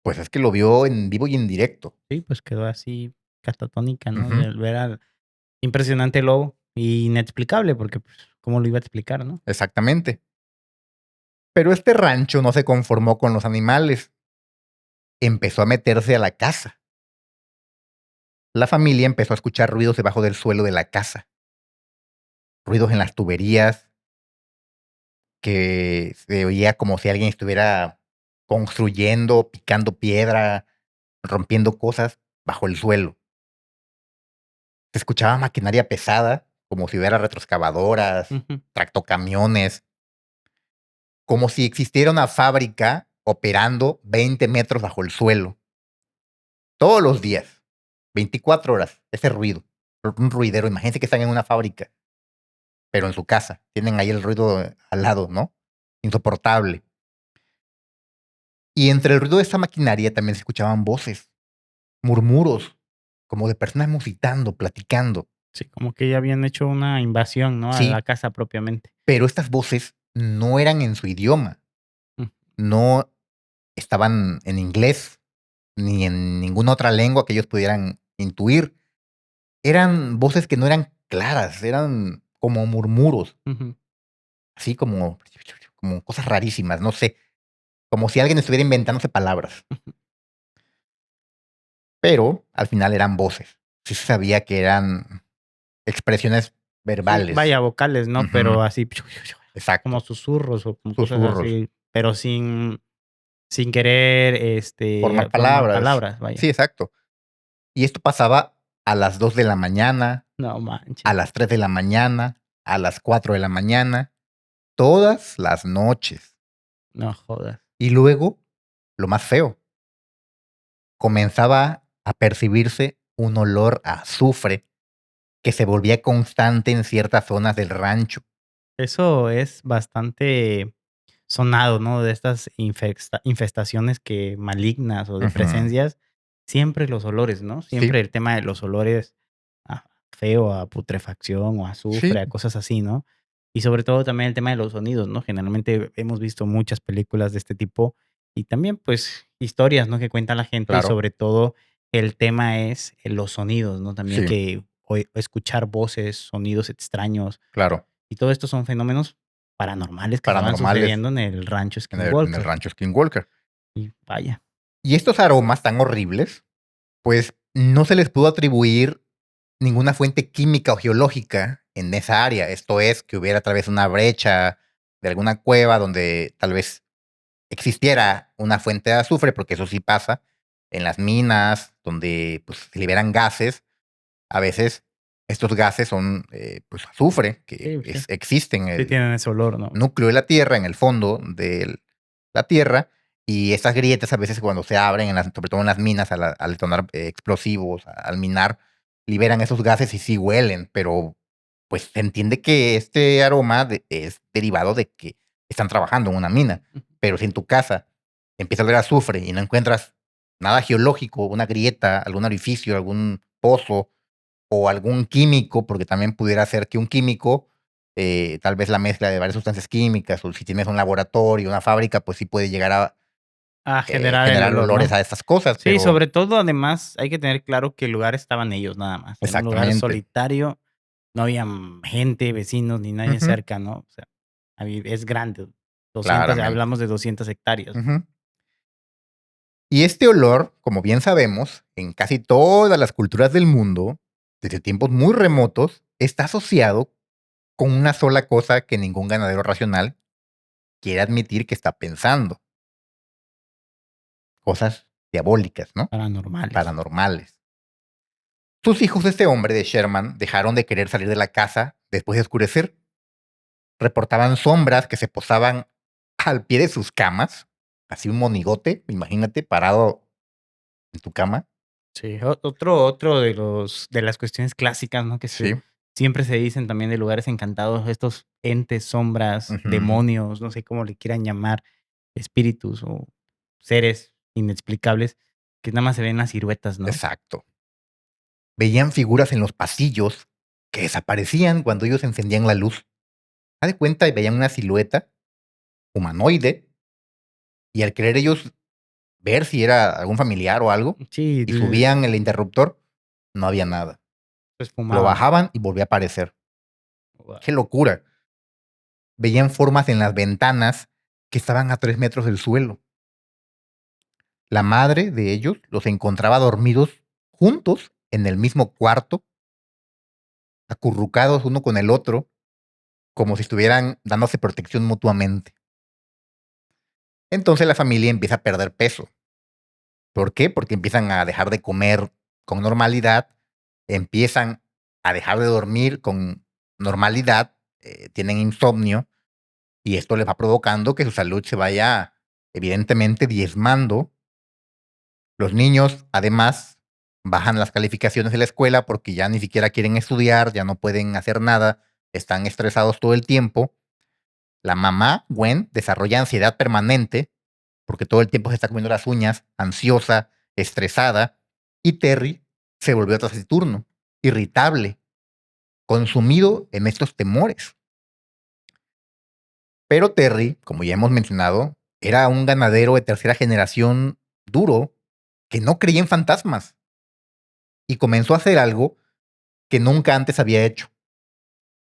Pues es que lo vio en vivo y en directo. Sí, pues quedó así catatónica, ¿no? Ujú, De ver al impresionante lobo, inexplicable, porque, pues, ¿cómo lo iba a explicar, no? exactamente. Pero este rancho no se conformó con los animales. Empezó a meterse a la casa. La familia empezó a escuchar ruidos debajo del suelo de la casa. Ruidos en las tuberías que se oía como si alguien estuviera construyendo, picando piedra, rompiendo cosas bajo el suelo. Se escuchaba maquinaria pesada como si hubiera retroexcavadoras, Ujú. tractocamiones, como si existiera una fábrica operando 20 metros bajo el suelo, todos los días, 24 horas, ese ruido, un ruidero. Imagínense que están en una fábrica, pero en su casa, tienen ahí el ruido al lado, ¿no? Insoportable. Y entre el ruido de esa maquinaria también se escuchaban voces, murmuros, como de personas musitando, platicando. Sí, como que ya habían hecho una invasión, ¿no? A la Sí, casa propiamente. pero estas voces no eran en su idioma, Mm, no estaban en inglés ni en ninguna otra lengua que ellos pudieran intuir. Eran voces que no eran claras, eran como murmuros, ujú. así como cosas rarísimas, no sé, como si alguien estuviera inventándose palabras, pero al final eran voces. Sí se sabía que eran expresiones Sí, verbales. vaya, vocales, ¿no? Ujú, Pero así como exacto, susurros o como cosas susurros, así, pero sin querer, formar formar palabras. palabras, vaya. Sí, exacto. Y esto pasaba a las 2 de la mañana, No a manches, las 3 de la mañana, a las 4 de la mañana, todas las noches. no jodas. Y luego, lo más feo, comenzaba a percibirse un olor a azufre que se volvía constante en ciertas zonas del rancho. Eso es bastante sonado, ¿no? De estas infestaciones que malignas o de Ujú. presencias, siempre los olores, ¿no? Sí, Siempre el tema de los olores a feo, a putrefacción o a azufre, sí, a cosas así, ¿no? Y sobre todo también el tema de los sonidos, ¿no? Generalmente hemos visto muchas películas de este tipo y también, pues, historias, ¿no? Que cuenta la gente y claro, sobre todo el tema es los sonidos, ¿no? También sí, que escuchar voces, sonidos extraños claro. y todo esto son fenómenos paranormales que estaban Paranormales sucediendo en el rancho en el Skinwalker. rancho Skinwalker. Y vaya, Y estos aromas tan horribles, pues no se les pudo atribuir ninguna fuente química o geológica en esa área. Esto es, que hubiera tal vez una brecha de alguna cueva donde tal vez existiera una fuente de azufre, porque eso sí pasa en las minas, donde pues, se liberan gases. A veces estos gases son pues azufre, que sí, sí. existen en Sí el tienen ese olor, ¿no? núcleo de la Tierra, en el fondo de la Tierra, y estas grietas a veces cuando se abren, sobre todo en las minas, al detonar explosivos, al minar, liberan esos gases y sí huelen, pero pues se entiende que este aroma es derivado de que están trabajando en una mina. Ujú. Pero si en tu casa empieza a oler a azufre y no encuentras nada geológico, una grieta, algún orificio, algún pozo o algún químico, porque también pudiera ser que un químico, tal vez la mezcla de varias sustancias químicas, o si tienes un laboratorio, una fábrica, pues sí puede llegar a A generar el generar olor, olores ¿no? a estas cosas, Sí, pero sobre todo, además, hay que tener claro que el lugar estaban ellos nada más. Era un lugar exactamente. solitario, no había gente, vecinos, ni nadie Ujú, cerca, ¿no? O sea, es grande, 200, claramente. hablamos de 200 hectáreas. Ujú. Y este olor, como bien sabemos, en casi todas las culturas del mundo, desde tiempos muy remotos, está asociado con una sola cosa que ningún ganadero racional quiere admitir que está pensando: cosas diabólicas, ¿no? Paranormales. Paranormales. Sus hijos de este hombre, de Sherman, dejaron de querer salir de la casa después de oscurecer. Reportaban sombras que se posaban al pie de sus camas, así un monigote, imagínate, parado en tu cama. Sí, otro de las cuestiones clásicas, ¿no? Sí. Siempre se dicen también de lugares encantados, estos entes, sombras, Ujú, demonios, no sé cómo le quieran llamar, espíritus o seres inexplicables, que nada más se ven las siluetas, ¿no? exacto. Veían figuras en los pasillos que desaparecían cuando ellos encendían la luz. Haz de cuenta y veían una silueta humanoide, y al querer ellos ver si era algún familiar o algo, Sí, y subían el interruptor, no había nada. se Lo esfumaban. bajaban y volvía a aparecer. Guau. ¡Qué locura! Veían formas en las ventanas que estaban a 3 metros del suelo. La madre de ellos los encontraba dormidos juntos en el mismo cuarto, acurrucados uno con el otro, como si estuvieran dándose protección mutuamente. Entonces la familia empieza a perder peso. ¿Por qué? Porque empiezan a dejar de comer con normalidad, empiezan a dejar de dormir con normalidad, tienen insomnio y esto les va provocando que su salud se vaya evidentemente diezmando. Los niños, además, bajan las calificaciones de la escuela porque ya ni siquiera quieren estudiar, ya no pueden hacer nada, están estresados todo el tiempo. La mamá, Gwen, desarrolla ansiedad permanente porque todo el tiempo se está comiendo las uñas, ansiosa, estresada, y Terry se volvió taciturno, irritable, consumido en estos temores. Pero Terry, como ya hemos mencionado, era un ganadero de tercera generación duro que no creía en fantasmas y comenzó a hacer algo que nunca antes había hecho: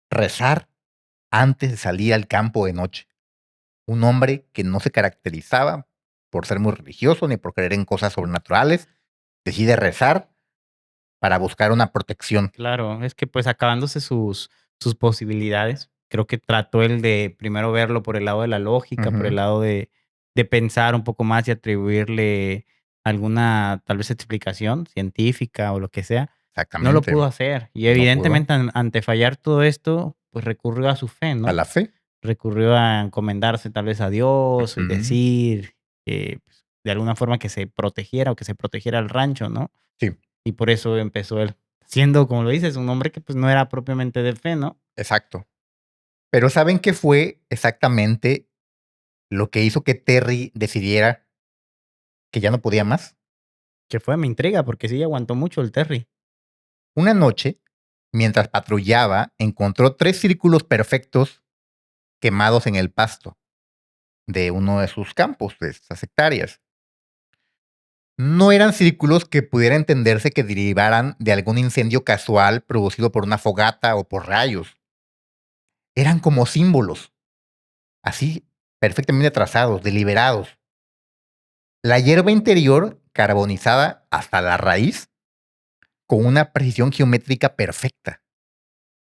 rezar antes de salir al campo de noche. Un hombre que no se caracterizaba por ser muy religioso ni por creer en cosas sobrenaturales, decide rezar para buscar una protección. Claro, es que pues acabándose sus posibilidades, creo que trató él de primero verlo por el lado de la lógica, por Ujú, el lado de pensar un poco más y atribuirle alguna, tal vez, explicación científica o lo que sea. No lo exactamente, pudo hacer y no pudo. evidentemente ante fallar todo esto, pues recurrió a su fe, A ¿no? la fe. Recurrió a encomendarse tal vez a Dios y Ujú, decir, pues, de alguna forma que se protegiera o que se protegiera el rancho, ¿no? sí, Y por eso empezó él, siendo, como lo dices, un hombre que, pues, no era propiamente de fe, ¿no? exacto. Pero ¿saben qué fue exactamente lo que hizo que Terry decidiera que ya no podía más? Que fue, me intriga, porque sí aguantó mucho el Terry. Una noche, mientras patrullaba, encontró 3 círculos perfectos quemados en el pasto de uno de sus campos, de estas hectáreas. No eran círculos que pudiera entenderse que derivaran de algún incendio casual producido por una fogata o por rayos. Eran como símbolos, así perfectamente trazados, deliberados. La hierba interior carbonizada hasta la raíz con una precisión geométrica perfecta.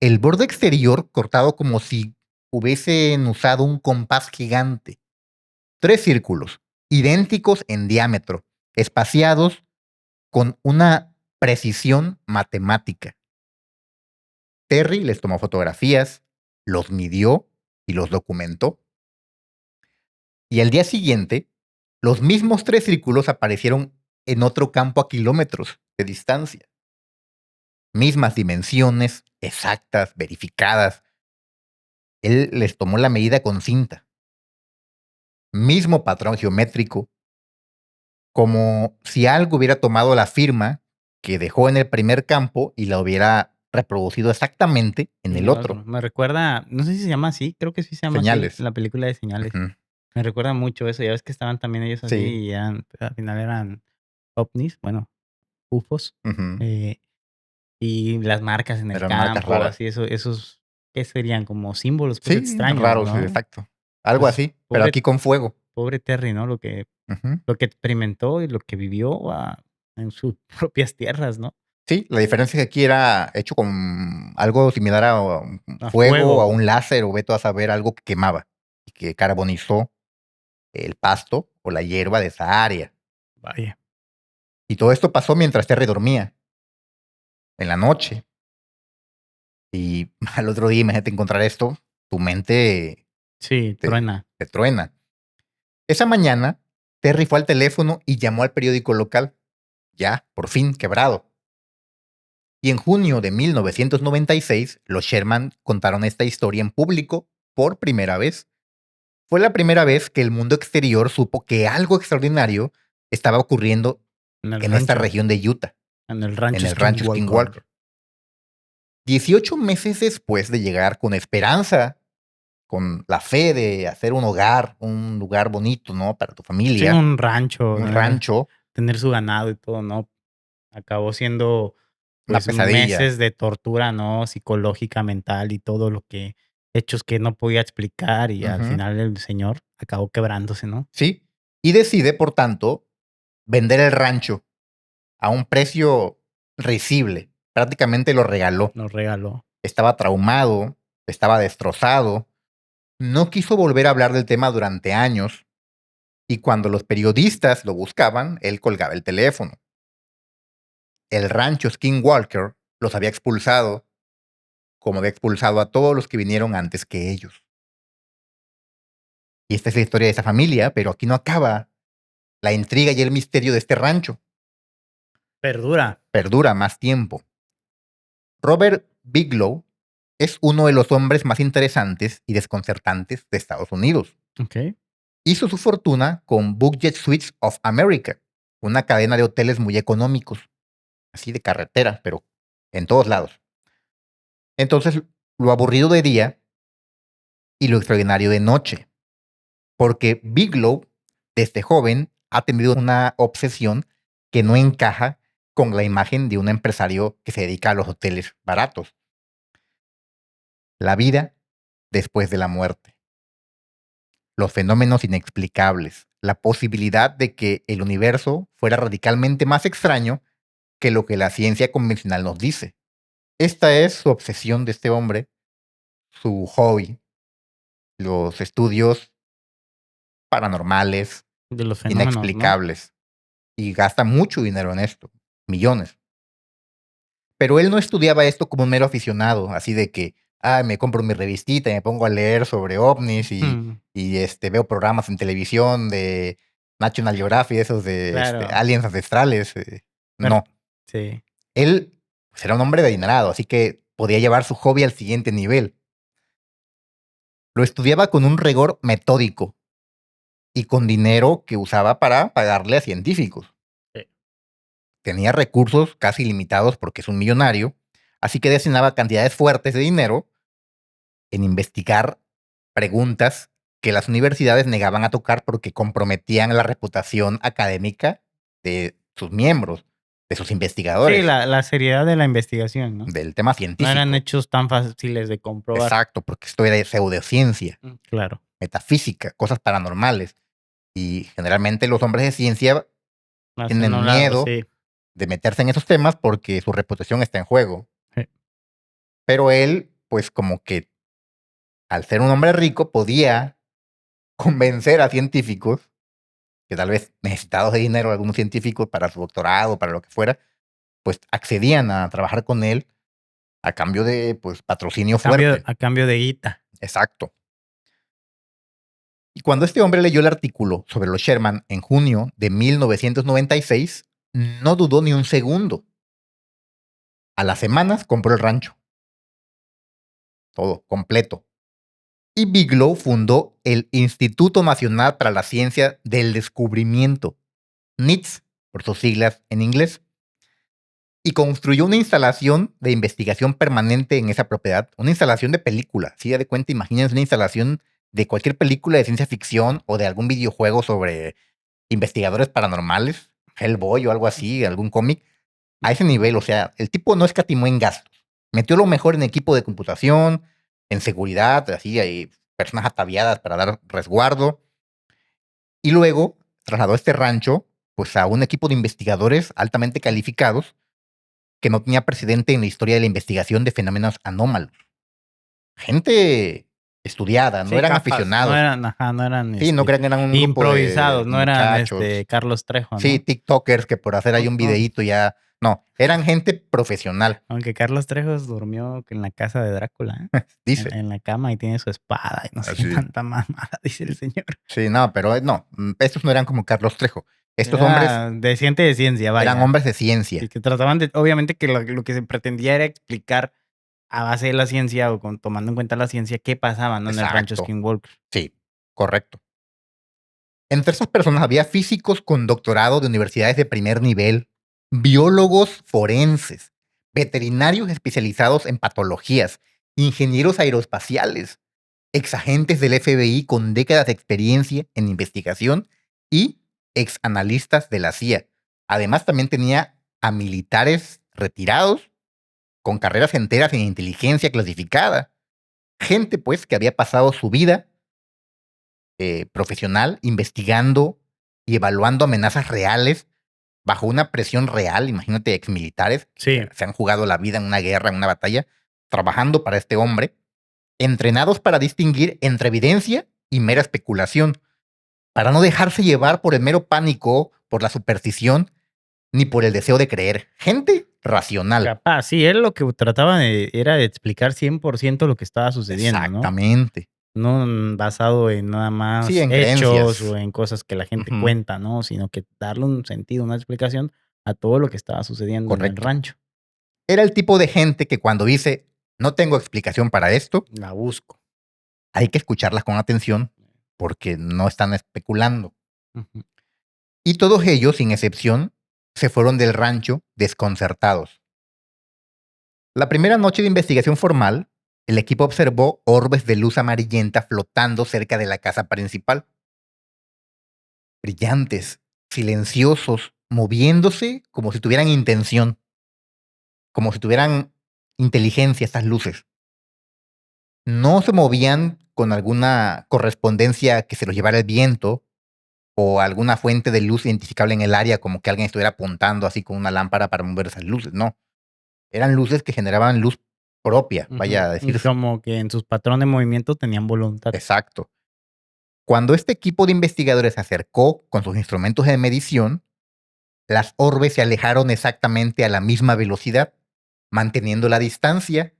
El borde exterior cortado como si hubiesen usado un compás gigante. 3 círculos, idénticos en diámetro, espaciados con una precisión matemática. Terry les tomó fotografías, los midió y los documentó. Y al día siguiente, los mismos 3 círculos aparecieron en otro campo a kilómetros de distancia. Mismas dimensiones, exactas, verificadas. Él les tomó la medida con cinta. Mismo patrón geométrico, como si algo hubiera tomado la firma que dejó en el primer campo y la hubiera reproducido exactamente en En el el otro. otro. Me recuerda, no sé si se llama así, creo que sí se llama así, Señales. la película de Señales. Ujú. Me recuerda mucho eso, ya ves que estaban también ellos así Sí. y eran, al final eran ovnis, bueno, UFOs, Ujú. eh, y las marcas en el Eran marcas campo, raras. así esos, ¿qué serían? Como símbolos, pues, Sí, extraños, raros, sí, ¿no? exacto. Algo Pues, así, pero pobre aquí con fuego. pobre Terry, ¿no? Ujú. Lo que experimentó y lo que vivió, en sus propias tierras, ¿no? Sí, la diferencia es que aquí era hecho con algo similar a un A fuego, a fuego, un láser, o ve tú a saber, algo que quemaba y que carbonizó el pasto o la hierba de esa área. vaya. Y todo esto pasó mientras Terry dormía, en la noche. Y al otro día, imagínate encontrar esto, tu mente Sí, te, truena. te truena. Esa mañana, Terry fue al teléfono y llamó al periódico local, ya, por fin, quebrado. Y en junio de 1996, los Sherman contaron esta historia en público por primera vez. Fue la primera vez que el mundo exterior supo que algo extraordinario estaba ocurriendo En el en esta rancho, región de Utah, en el en rancho el rancho Skinwalker. Skinwalker. 18 meses después de llegar con esperanza, con la fe de hacer un hogar, un lugar bonito, ¿no? Para tu Sí, familia, un rancho, un rancho, tener su ganado y todo, ¿no? Acabó siendo, una pues, pesadilla. meses de tortura, ¿no? Psicológica, mental y todo lo que hechos que no podía explicar, y al Ujú. final el señor acabó quebrándose, ¿no? Sí. Y decide, por tanto, vender el rancho a un precio risible. Prácticamente lo regaló. Nos regaló. Estaba traumado, estaba destrozado, no quiso volver a hablar del tema durante años y cuando los periodistas lo buscaban, él colgaba el teléfono. El rancho Skinwalker los había expulsado como había expulsado a todos los que vinieron antes que ellos. Y esta es la historia de esa familia, pero aquí no acaba la intriga y el misterio de este rancho. Perdura. Perdura más tiempo. Robert Bigelow es uno de los hombres más interesantes y desconcertantes de Estados Unidos. Ok. Hizo su fortuna con Budget Suites of America, una cadena de hoteles muy económicos, así de carretera, pero en todos lados. Entonces, lo aburrido de día y lo extraordinario de noche, porque Bigelow, desde joven, ha tenido una obsesión que no encaja con la imagen de un empresario que se dedica a los hoteles baratos. La vida después de la muerte. Los fenómenos inexplicables. La posibilidad de que el universo fuera radicalmente más extraño que lo que la ciencia convencional nos dice. Esta es su obsesión de este hombre, su hobby, los estudios paranormales, De los fenómenos, ¿no? inexplicables. Y gasta mucho dinero en esto, millones. Pero él no estudiaba esto como un mero aficionado, así de que, me compro mi revistita y me pongo a leer sobre ovnis Mm, y veo programas en televisión de National Geographic, esos de claro. aliens ancestrales. Pero- No, Sí. él pues, era un hombre adinerado, así que podía llevar su hobby al siguiente nivel. Lo estudiaba con un rigor metódico y con dinero que usaba para pagarle a científicos. Sí. Tenía recursos casi limitados porque es un millonario, así que destinaba cantidades fuertes de dinero en investigar preguntas que las universidades negaban a tocar porque comprometían la reputación académica de sus miembros, de sus Sí, investigadores, la seriedad de la investigación, ¿no? del tema No eran científico. hechos tan fáciles de comprobar. Exacto, porque esto era pseudociencia, Claro. metafísica, cosas paranormales. Y generalmente los hombres de ciencia Hacia tienen un lado, miedo sí. de meterse en esos temas porque su reputación está en juego. Sí. Pero él, pues como que al ser un hombre rico, podía convencer a científicos que tal vez necesitados de dinero, algunos científicos para su doctorado, para lo que fuera, pues accedían a trabajar con él a cambio de pues patrocinio fuerte. A cambio de guita. Exacto. Y cuando este hombre leyó el artículo sobre los Sherman en junio de 1996, no dudó ni un segundo. A las semanas compró el rancho. Todo, completo. Y Bigelow fundó el Instituto Nacional para la Ciencia del Descubrimiento, NITS, por sus siglas en inglés, y construyó una instalación de investigación permanente en esa propiedad, una instalación de película. Si ya de cuenta, imagínense una instalación de cualquier película de ciencia ficción o de algún videojuego sobre investigadores paranormales, Hellboy o algo así, algún cómic, a ese nivel. O sea, el tipo no escatimó en gastos. Metió lo mejor en equipo de computación, en seguridad, así, hay personas ataviadas para dar resguardo. Y luego trasladó este rancho pues a un equipo de investigadores altamente calificados que no tenía precedente en la historia de la investigación de fenómenos anómalos. Gente estudiada, no Sí, eran capas. No aficionados. eran, ajá, no eran Sí, no crean que eran un grupo de improvisados, no eran muchachos. Carlos Trejo, Sí, ¿no? TikTokers que por hacer ahí un No, videíto ya. No, eran gente profesional, aunque Carlos Trejo durmió en la casa de Drácula, ¿eh? dice. En la cama y tiene su espada y no sé qué Así. tanta mamada, dice el señor. Sí, no, pero no, estos no eran como Carlos Trejo. Estos hombres Era de ciencia, eran vaya. hombres de Y ciencia. que trataban de, obviamente que lo que se pretendía era explicar a base de la ciencia o tomando en cuenta la ciencia qué pasaba, ¿no? En el rancho Exacto. Skinwalker. Sí, correcto. Entre esas personas había físicos con doctorado de universidades de primer nivel, biólogos forenses, veterinarios especializados en patologías, ingenieros aeroespaciales, exagentes del FBI con décadas de experiencia en investigación y exanalistas de la CIA. Además, también tenía a militares retirados con carreras enteras en inteligencia clasificada. Gente, pues, que había pasado su vida profesional investigando y evaluando amenazas reales bajo una presión real. Imagínate, exmilitares Sí. que se han jugado la vida en una guerra, en una batalla, trabajando para este hombre, entrenados para distinguir entre evidencia y mera especulación, para no dejarse llevar por el mero pánico, por la superstición, ni por el deseo de creer. Gente racional. Capaz, sí, él lo que trataba era de explicar 100% lo que estaba sucediendo, ¿no? Exactamente. No basado en nada Sí, más en hechos creencias. o en cosas que la gente Ujú, cuenta, ¿no? Sino que darle un sentido, una explicación a todo lo que estaba sucediendo en el correcto. rancho. Era el tipo de gente que cuando dice, no tengo explicación para esto, La busco. hay que escucharlas con atención porque no están especulando. Ujú. Y todos ellos, sin excepción, se fueron del rancho desconcertados. La primera noche de investigación formal, el equipo observó orbes de luz amarillenta flotando cerca de la casa principal. Brillantes, silenciosos, moviéndose como si tuvieran intención, como si tuvieran inteligencia estas luces. No se movían con alguna correspondencia que se los llevara el viento o alguna fuente de luz identificable en el área, como que alguien estuviera apuntando así con una lámpara para mover esas luces. No, eran luces que generaban luz propia, vaya Ujú. a Y decirse. como que en sus patrones de movimiento tenían voluntad. Exacto. Cuando este equipo de investigadores se acercó con sus instrumentos de medición, las orbes se alejaron exactamente a la misma velocidad, manteniendo la distancia,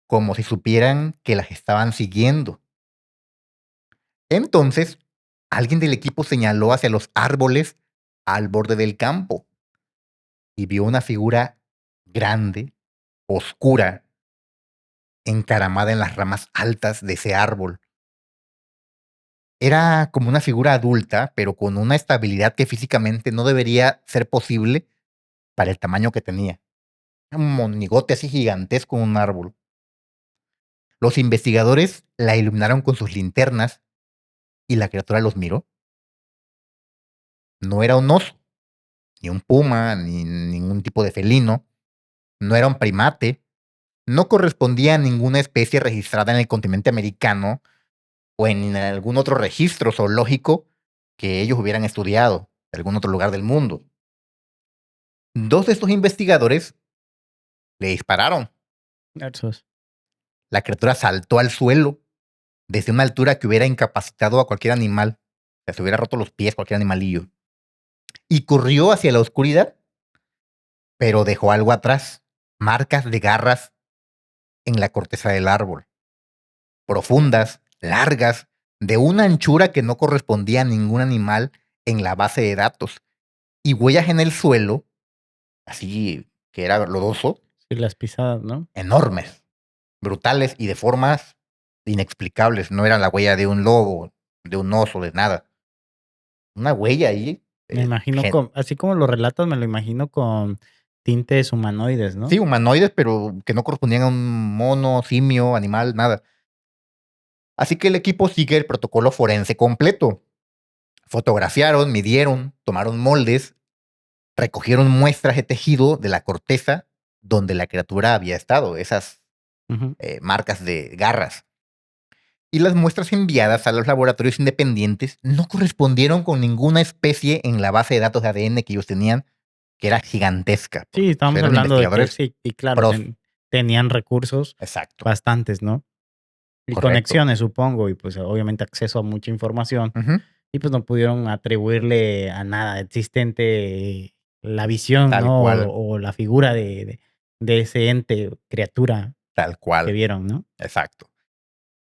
como si supieran que las estaban siguiendo. Entonces, alguien del equipo señaló hacia los árboles al borde del campo y vio una figura grande, oscura, encaramada en las ramas altas de ese árbol. Era como una figura adulta, pero con una estabilidad que físicamente no debería ser posible para el tamaño que tenía. Un monigote así gigantesco en un árbol. Los investigadores la iluminaron con sus linternas y la criatura los miró. No era un oso, ni un puma, ni ningún tipo de felino. No era un primate. No correspondía a ninguna especie registrada en el continente americano o en algún otro registro zoológico que ellos hubieran estudiado de algún otro lugar del mundo. Dos de estos investigadores le dispararon. Versus. La criatura saltó al suelo desde una altura que hubiera incapacitado a cualquier animal. O sea, se hubiera roto los pies cualquier animalillo. Y corrió hacia la oscuridad, pero dejó algo atrás. Marcas de garras en la corteza del árbol. Profundas, largas, de una anchura que no correspondía a ningún animal en la base de datos. Y huellas en el suelo, así que era lodoso, Sí, las pisadas, ¿no? enormes, brutales y de formas inexplicables. No era la huella de un lobo, de un oso, de nada. Una huella ahí. Me imagino así como lo relatas, me lo imagino con tintes humanoides, Sí, ¿no? humanoides, pero que no correspondían a un mono, simio, animal, nada. Así que el equipo sigue el protocolo forense completo. Fotografiaron, midieron, tomaron moldes, recogieron muestras de tejido de la corteza donde la criatura había estado, esas Ujú. marcas de garras. Y las muestras enviadas a los laboratorios independientes no correspondieron con ninguna especie en la base de datos de ADN que ellos tenían, que era gigantesca, Sí, porque pues, estábamos eran hablando de que investigadores sí, y claro, pros. tenían recursos Exacto, bastantes, ¿no? Y correcto. conexiones, supongo, y pues obviamente acceso a mucha información. Ujú, Y pues no pudieron atribuirle a nada existente la visión, tal ¿no? cual, O la figura de ese ente, criatura tal que cual, vieron, ¿no? exacto.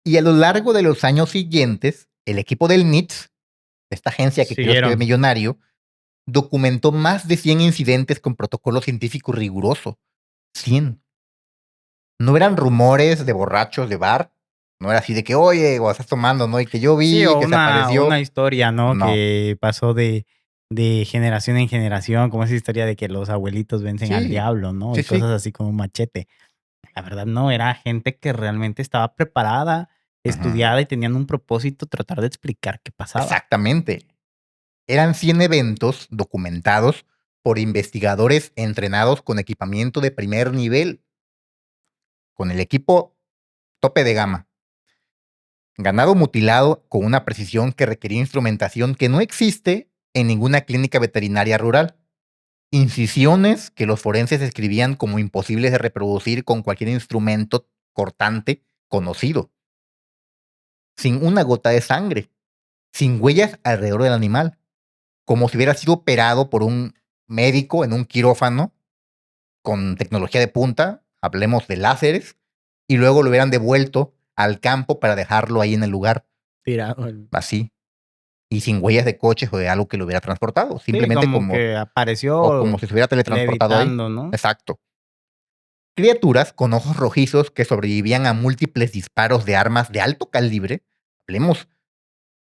Y a lo largo de los años siguientes, el equipo del NITS, esta agencia que creó este Siguieron. millonario, documentó más de 100 incidentes con protocolo científico riguroso. 100. No eran rumores de borrachos de bar. No era así de que, oye, o estás tomando, ¿no? Y que yo Sí, vi o que se una apareció. historia, ¿no? No. Que pasó de generación en generación, como esa historia de que los abuelitos vencen al Sí, diablo, ¿no? sí, Y sí. cosas así como un machete. La verdad no, era gente que realmente estaba preparada, Ujú. estudiada y tenían un propósito, tratar de explicar qué pasaba. Exactamente. Eran 100 eventos documentados por investigadores entrenados con equipamiento de primer nivel, con el equipo tope de gama. Ganado mutilado con una precisión que requería instrumentación que no existe en ninguna clínica veterinaria rural. Incisiones que los forenses describían como imposibles de reproducir con cualquier instrumento cortante conocido. Sin una gota de sangre, sin huellas alrededor del animal, como si hubiera sido operado por un médico en un quirófano con tecnología de punta, hablemos de láseres, y luego lo hubieran devuelto al campo para dejarlo ahí en el lugar, Tirado. así, y sin huellas de coches o de algo que lo hubiera transportado, Sí, simplemente como que o como apareció si se hubiera teletransportado ahí. levitando, ¿no? Exacto. Criaturas con ojos rojizos que sobrevivían a múltiples disparos de armas de alto calibre. Hablemos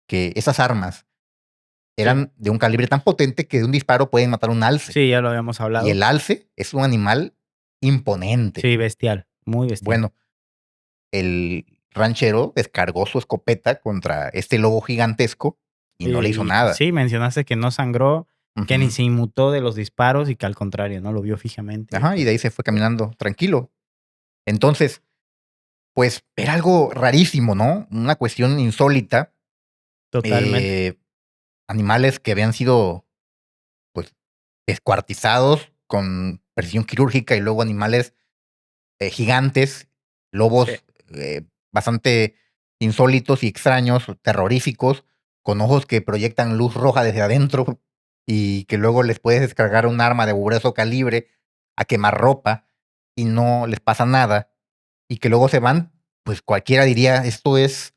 que esas armas Sí. eran de un calibre tan potente que de un disparo pueden matar un alce. Sí, ya lo habíamos Y hablado. el alce es un animal imponente. Sí, bestial, muy bestial. Bueno, el ranchero descargó su escopeta contra este lobo gigantesco y no le hizo Y nada. sí, mencionaste que no sangró, que ni Ujú. se inmutó de los disparos y que al contrario, ¿no? Lo vio fijamente. Ajá, y de ahí se fue caminando tranquilo. Entonces, pues era algo rarísimo, ¿no? Una cuestión insólita. Totalmente. Eh, Animales que habían sido, pues, descuartizados con precisión quirúrgica y luego animales gigantes, Sí. lobos bastante insólitos y extraños, terroríficos, con ojos que proyectan luz roja desde adentro y que luego les puedes descargar un arma de grueso calibre a quemarropa y no les pasa nada y que luego se van, pues cualquiera diría, esto es,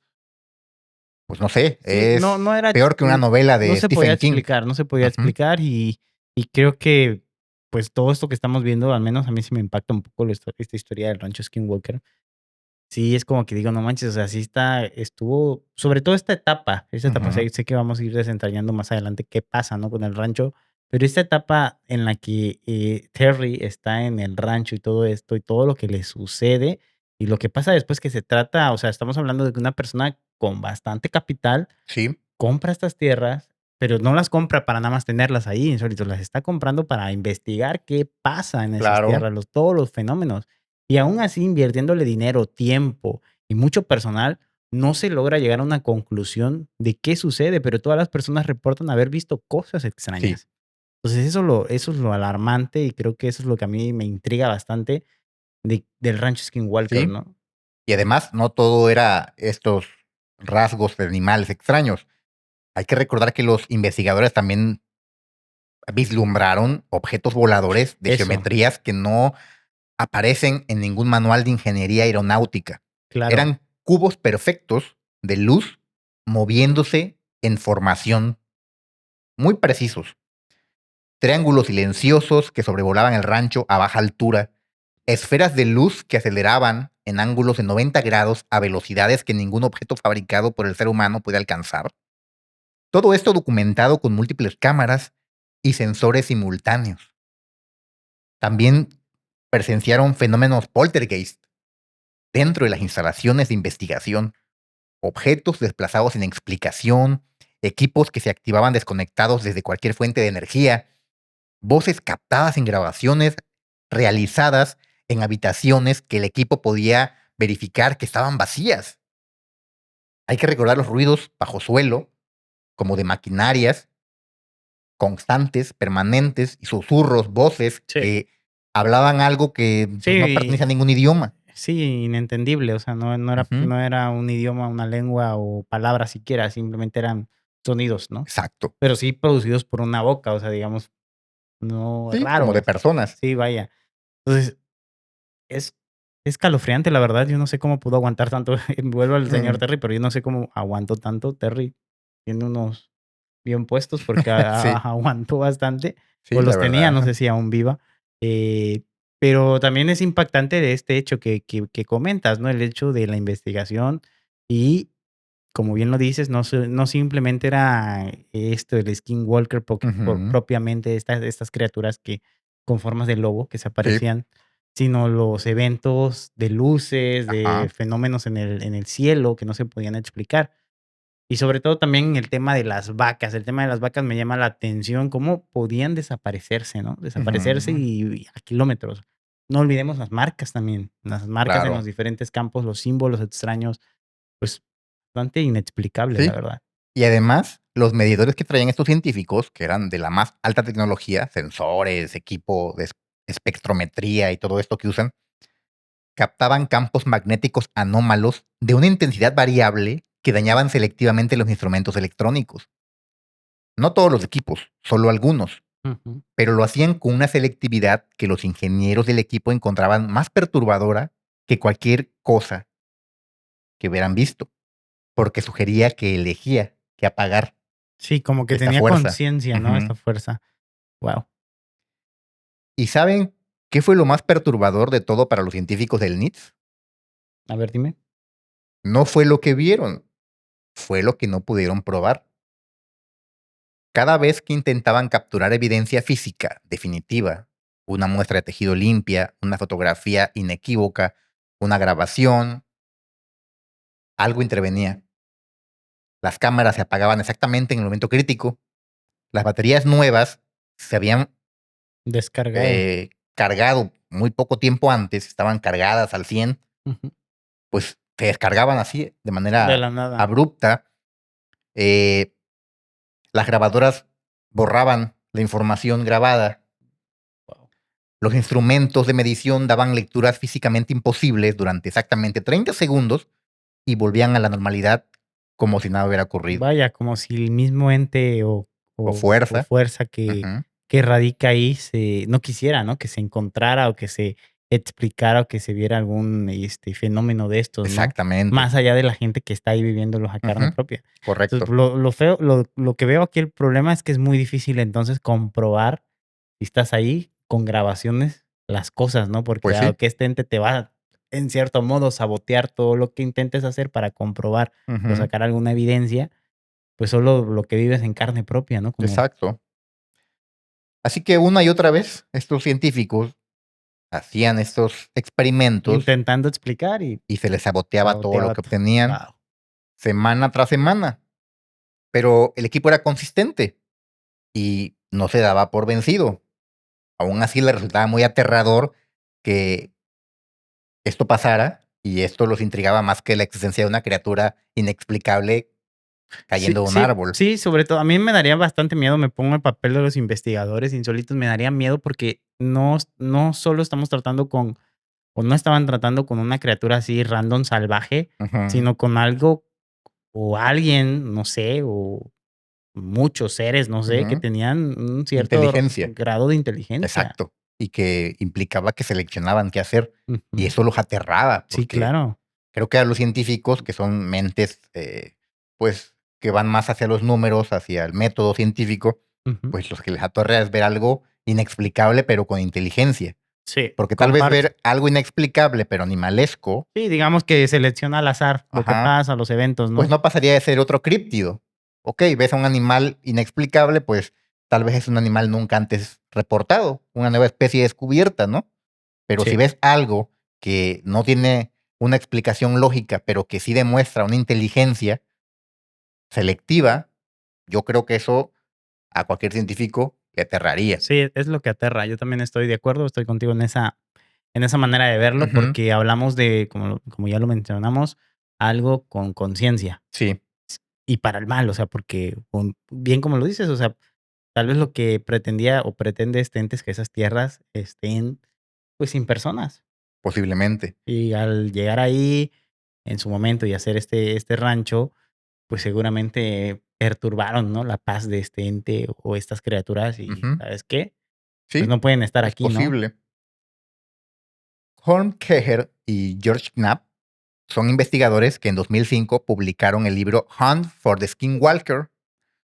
pues no sé, Sí, no, es no era, peor que una novela no de se podía Stephen King. explicar, no se podía Ujú. explicar y creo que pues todo esto que estamos viendo, al menos a mí sí me impacta un poco esta historia del rancho Skinwalker. Sí, es como que digo, no manches, o sea, sí estuvo, sobre todo esta etapa, Ujú. sé que vamos a ir desentrañando más adelante qué pasa, ¿no? Con el rancho, pero esta etapa en la que Terry está en el rancho y todo esto y todo lo que le sucede y lo que pasa después que se trata, o sea, estamos hablando de que una persona con bastante capital Sí, compra estas tierras, pero no las compra para nada más tenerlas ahí insólitos, las está comprando para investigar qué pasa en esas claro. tierras, todos los fenómenos. Y aún así, invirtiéndole dinero, tiempo y mucho personal, no se logra llegar a una conclusión de qué sucede, pero todas las personas reportan haber visto cosas Sí, extrañas. Entonces, eso es lo alarmante y creo que eso es lo que a mí me intriga bastante del rancho Skinwalker, sí. ¿no? Y además, no todo era estos rasgos de animales extraños. Hay que recordar que los investigadores también vislumbraron objetos voladores de Eso, geometrías que no aparecen en ningún manual de ingeniería aeronáutica. claro. Eran cubos perfectos de luz moviéndose en formación, muy precisos. Triángulos silenciosos que sobrevolaban el rancho a baja altura, esferas de luz que aceleraban en ángulos de 90 grados a velocidades que ningún objeto fabricado por el ser humano puede alcanzar. Todo esto documentado con múltiples cámaras y sensores simultáneos. También presenciaron fenómenos poltergeist dentro de las instalaciones de investigación, objetos desplazados sin explicación, equipos que se activaban desconectados desde cualquier fuente de energía, voces captadas en grabaciones realizadas en habitaciones que el equipo podía verificar que estaban vacías. Hay que recordar los ruidos bajo suelo, como de maquinarias, constantes, permanentes, y susurros, voces Sí. que hablaban algo que pues, no Sí, pertenece a ningún idioma. sí, inentendible, o sea, Ujú. no era un idioma, una lengua o palabras siquiera, simplemente eran sonidos, ¿no? Exacto. Pero sí producidos por una boca, o sea, digamos, no Sí, como de raros. personas. Sí, vaya. Entonces, es escalofriante, la verdad, yo no sé cómo pudo aguantar tanto. Vuelvo al señor Mm, Terry, pero yo no sé cómo aguantó tanto. Terry tiene unos bien puestos porque sí, aguantó bastante, o sí, la los tenía, no verdad. sé si aún viva. Eh, pero también es impactante de este hecho que comentas, ¿no? El hecho de la investigación y, como bien lo dices, no simplemente era esto, el Skinwalker Ujú. propiamente, estas criaturas que con formas de lobo que se Sí, aparecían, sino los eventos de luces, de ajá. fenómenos en el cielo que no se podían explicar. Y sobre todo también el tema de las vacas. El tema de las vacas me llama la atención, cómo podían desaparecerse, ¿no? Desaparecerse Ujú. y a kilómetros. No olvidemos las marcas también, las marcas en los Claro. diferentes campos, los símbolos extraños, pues, bastante inexplicable, la Sí. verdad. Y además, los medidores que traían estos científicos, que eran de la más alta tecnología, sensores, equipo de espectrometría y todo esto que usan, captaban campos magnéticos anómalos de una intensidad variable que dañaban selectivamente los instrumentos electrónicos. No todos los equipos, solo algunos. Ujú. pero lo hacían con una selectividad que los ingenieros del equipo encontraban más perturbadora que cualquier cosa que hubieran visto, porque sugería que elegía que apagar Sí, como que esta tenía fuerza. conciencia, ¿no? Ujú. Esta fuerza. Wow. ¿Y saben qué fue lo más perturbador de todo para los científicos del NITS? A ver, dime. No fue lo que vieron, fue lo que no pudieron probar. Cada vez que intentaban capturar evidencia física definitiva, una muestra de tejido limpia, una fotografía inequívoca, una grabación, algo intervenía. Las cámaras se apagaban exactamente en el momento crítico. Las baterías nuevas se habían Descargado. cargado muy poco tiempo antes, estaban cargadas al 100, Ujú. pues se descargaban así de De manera la nada. abrupta. Eh, las grabadoras borraban la información grabada. Wow. Los instrumentos de medición daban lecturas físicamente imposibles durante exactamente 30 segundos y volvían a la normalidad como si nada hubiera ocurrido. Vaya, como si el mismo ente O o fuerza. fuerza Ujú. que radica ahí no quisiera, ¿no? Que se encontrara o que se explicara o que se viera algún fenómeno de estos, ¿no? Exactamente. Más allá de la gente que está ahí viviéndolos a carne Ujú. propia. Entonces, Correcto. lo feo, lo que veo aquí, el problema es que es muy difícil entonces comprobar si estás ahí con grabaciones las cosas, ¿no? Porque Pues sí. dado que este ente te va, en cierto modo, sabotear todo lo que intentes hacer para comprobar o Ujú. sacar alguna evidencia, pues solo lo que vives en carne propia, ¿no? Como Exacto. Así que una y otra vez estos científicos hacían estos experimentos intentando explicar y y se les saboteaba todo lo saboteaba que todo. obtenían Guau. semana tras semana. Pero el equipo era consistente y no se daba por vencido. Aún así le resultaba muy aterrador que esto pasara y esto los intrigaba más que la existencia de una criatura inexplicable Sí, cayendo de un sí, árbol. sí, sobre todo, a mí me daría bastante miedo, me pongo en el papel de los investigadores insólitos, me daría miedo porque no solo estamos tratando con o no estaban tratando con una criatura así random, salvaje, Ujú, sino con algo o alguien, no sé, o muchos seres, no sé, que ujú. tenían un cierto Inteligencia, grado de inteligencia. exacto. Y que implicaba que seleccionaban qué hacer. Y Ujú. eso los aterraba, Sí, porque claro. creo que a los científicos, que son mentes, pues, que van más hacia los números, hacia el método científico, Ujú. pues los que les atorrea es ver algo inexplicable, pero con inteligencia. Sí, Porque tal vez comparto. ver algo inexplicable, pero animalesco, Sí, digamos que selecciona al azar lo que ajá, pasa, los eventos, pues ¿no? no pasaría de ser otro críptido. Ok, ves a un animal inexplicable, pues tal vez es un animal nunca antes reportado, una nueva especie descubierta, ¿no? Pero si Sí, ves algo que no tiene una explicación lógica, pero que sí demuestra una inteligencia selectiva, yo creo que eso a cualquier científico le aterraría. sí, es lo que aterra. Yo también estoy de acuerdo, estoy contigo en esa manera de verlo, Ujú, porque hablamos de, como ya lo mencionamos, algo con conciencia sí, y para el mal, o sea, porque bien como lo dices, o sea, tal vez lo que pretendía o pretende este ente es que esas tierras estén pues sin personas. posiblemente. Y al llegar ahí en su momento y hacer este rancho, pues seguramente perturbaron, ¿no? La paz de este ente o estas criaturas y, Ujú, ¿sabes qué? Pues sí, no pueden estar es aquí, ¿no? posible. Horn Keher y George Knapp son investigadores que en 2005 publicaron el libro Hunt for the Skinwalker,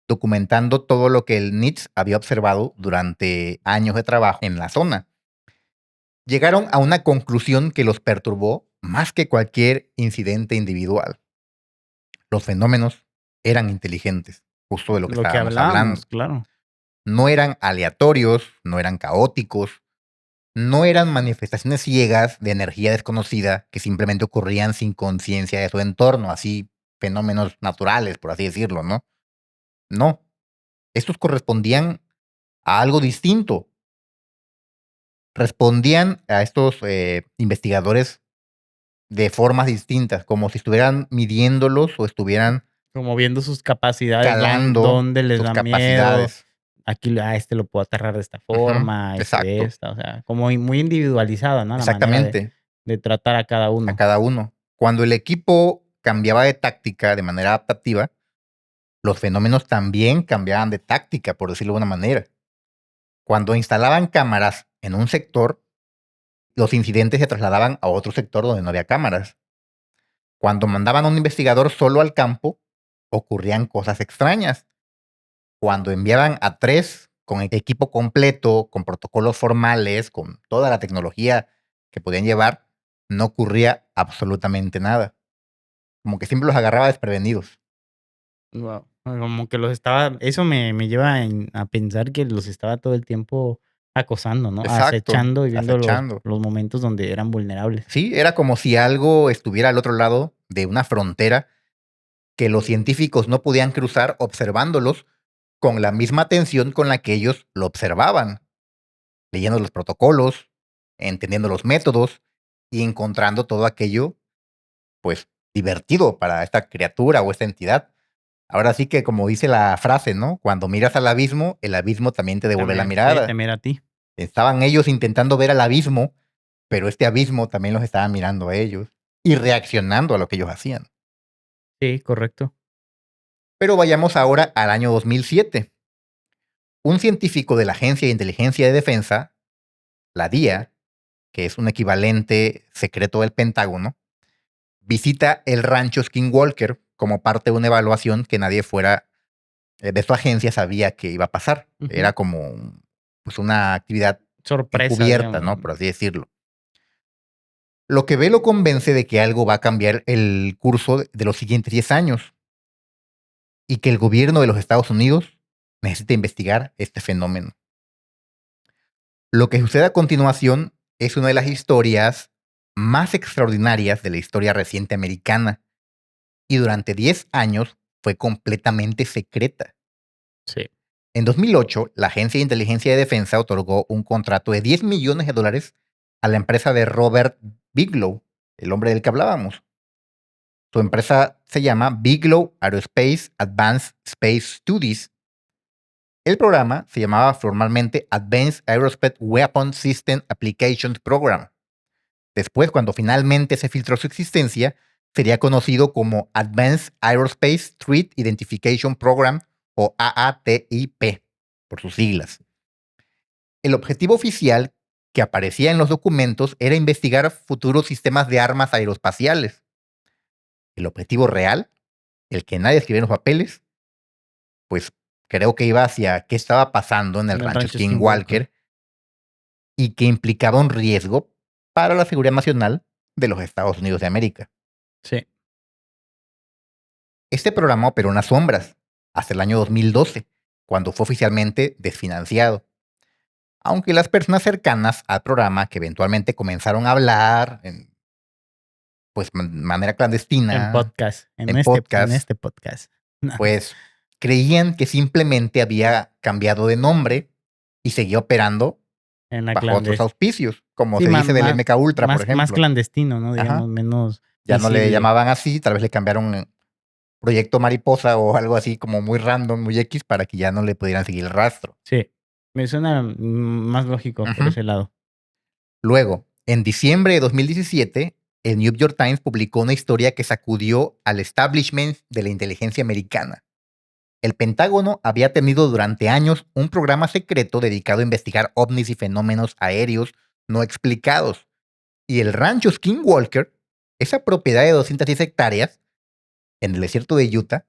documentando todo lo que el NITS había observado durante años de trabajo en la zona. Llegaron a una conclusión que los perturbó más que cualquier incidente individual. Los fenómenos eran inteligentes, justo de lo que Lo que estábamos hablando. hablábamos, claro. No eran aleatorios, no eran caóticos, no eran manifestaciones ciegas de energía desconocida que simplemente ocurrían sin conciencia de su entorno, así fenómenos naturales, por así decirlo, ¿no? No, estos correspondían a algo distinto. Respondían a estos investigadores de formas distintas, como si estuvieran midiéndolos o estuvieran Como viendo sus capacidades, calando dónde les sus da miedo, capacidades. aquí a este lo puedo aterrar de esta Ujú, forma, a este de exacto, esta, o sea, como muy individualizada, ¿no? La manera exactamente, de tratar a cada a uno. cada uno. Cuando el equipo cambiaba de táctica de manera adaptativa, los fenómenos también cambiaban de táctica, por decirlo de una manera. Cuando instalaban cámaras en un sector, los incidentes se trasladaban a otro sector donde no había cámaras. Cuando mandaban a un investigador solo al campo, ocurrían cosas extrañas. Cuando enviaban a 3 con el equipo completo, con protocolos formales, con toda la tecnología que podían llevar, no ocurría absolutamente nada. Como que siempre los agarraba desprevenidos. Wow. Como que los estaba, eso me lleva a pensar que los estaba todo el tiempo acosando, ¿no? Exacto, Acechando y viendo acechando. los momentos donde eran vulnerables. Sí, era como si algo estuviera al otro lado de una frontera que los científicos no podían cruzar observándolos con la misma atención con la que ellos lo observaban, leyendo los protocolos, entendiendo los métodos y encontrando todo aquello, pues, divertido para esta criatura o esta entidad. Ahora sí que, como dice la frase, ¿no? Cuando miras al abismo, el abismo también te devuelve la También, sí, te mirada. mira a ti. Estaban ellos intentando ver al abismo, pero este abismo también los estaba mirando a ellos y reaccionando a lo que ellos hacían. Sí, correcto. Pero vayamos ahora al año 2007. Un científico de la Agencia de Inteligencia de Defensa, la DIA, que es un equivalente secreto del Pentágono, visita el rancho Skinwalker como parte de una evaluación que nadie fuera de su agencia sabía que iba a pasar. Ujú. Era como pues, una actividad Sorpresa, encubierta, digamos. ¿no? Por así decirlo. Lo que ve lo convence de que algo va a cambiar el curso de los siguientes 10 años y que el gobierno de los Estados Unidos necesita investigar este fenómeno. Lo que sucede a continuación es una de las historias más extraordinarias de la historia reciente americana y durante 10 años fue completamente secreta. Sí. En 2008, la Agencia de Inteligencia de Defensa otorgó un contrato de $10 millones a la empresa de Robert Bigelow, el hombre del que hablábamos. Su empresa se llama Bigelow Aerospace Advanced Space Studies. El programa se llamaba formalmente Advanced Aerospace Weapon System Applications Program. Después, cuando finalmente se filtró su existencia, sería conocido como Advanced Aerospace Threat Identification Program o AATIP, por sus siglas. El objetivo oficial que aparecía en los documentos era investigar futuros sistemas de armas aeroespaciales. El objetivo real, el que nadie escribió en los papeles, pues creo que iba hacia qué estaba pasando en el En el rancho rancho Skinwalker. Skinwalker y que implicaba un riesgo para la seguridad nacional de los Estados Unidos de América. Sí. Este programa operó en las sombras hasta el año 2012, cuando fue oficialmente desfinanciado. Aunque las personas cercanas al programa, que eventualmente comenzaron a hablar en pues, manera En clandestina, podcast. en En podcast, este podcast. pues creían que simplemente había cambiado de nombre y seguía operando En la bajo otros clandestina. auspicios, como Sí, se dice del MK Ultra, por más ejemplo. clandestino, ¿no? Ajá. Digamos, menos Ya no le visible. llamaban así, tal vez le cambiaron Proyecto Mariposa o algo así como muy random, muy X, para que ya no le pudieran seguir el rastro. Sí. Me suena más lógico por Ujú. ese lado. Luego, en diciembre de 2017, el New York Times publicó una historia que sacudió al establishment de la inteligencia americana. El Pentágono había tenido durante años un programa secreto dedicado a investigar ovnis y fenómenos aéreos no explicados. Y el rancho Skinwalker, esa propiedad de 210 hectáreas en el desierto de Utah,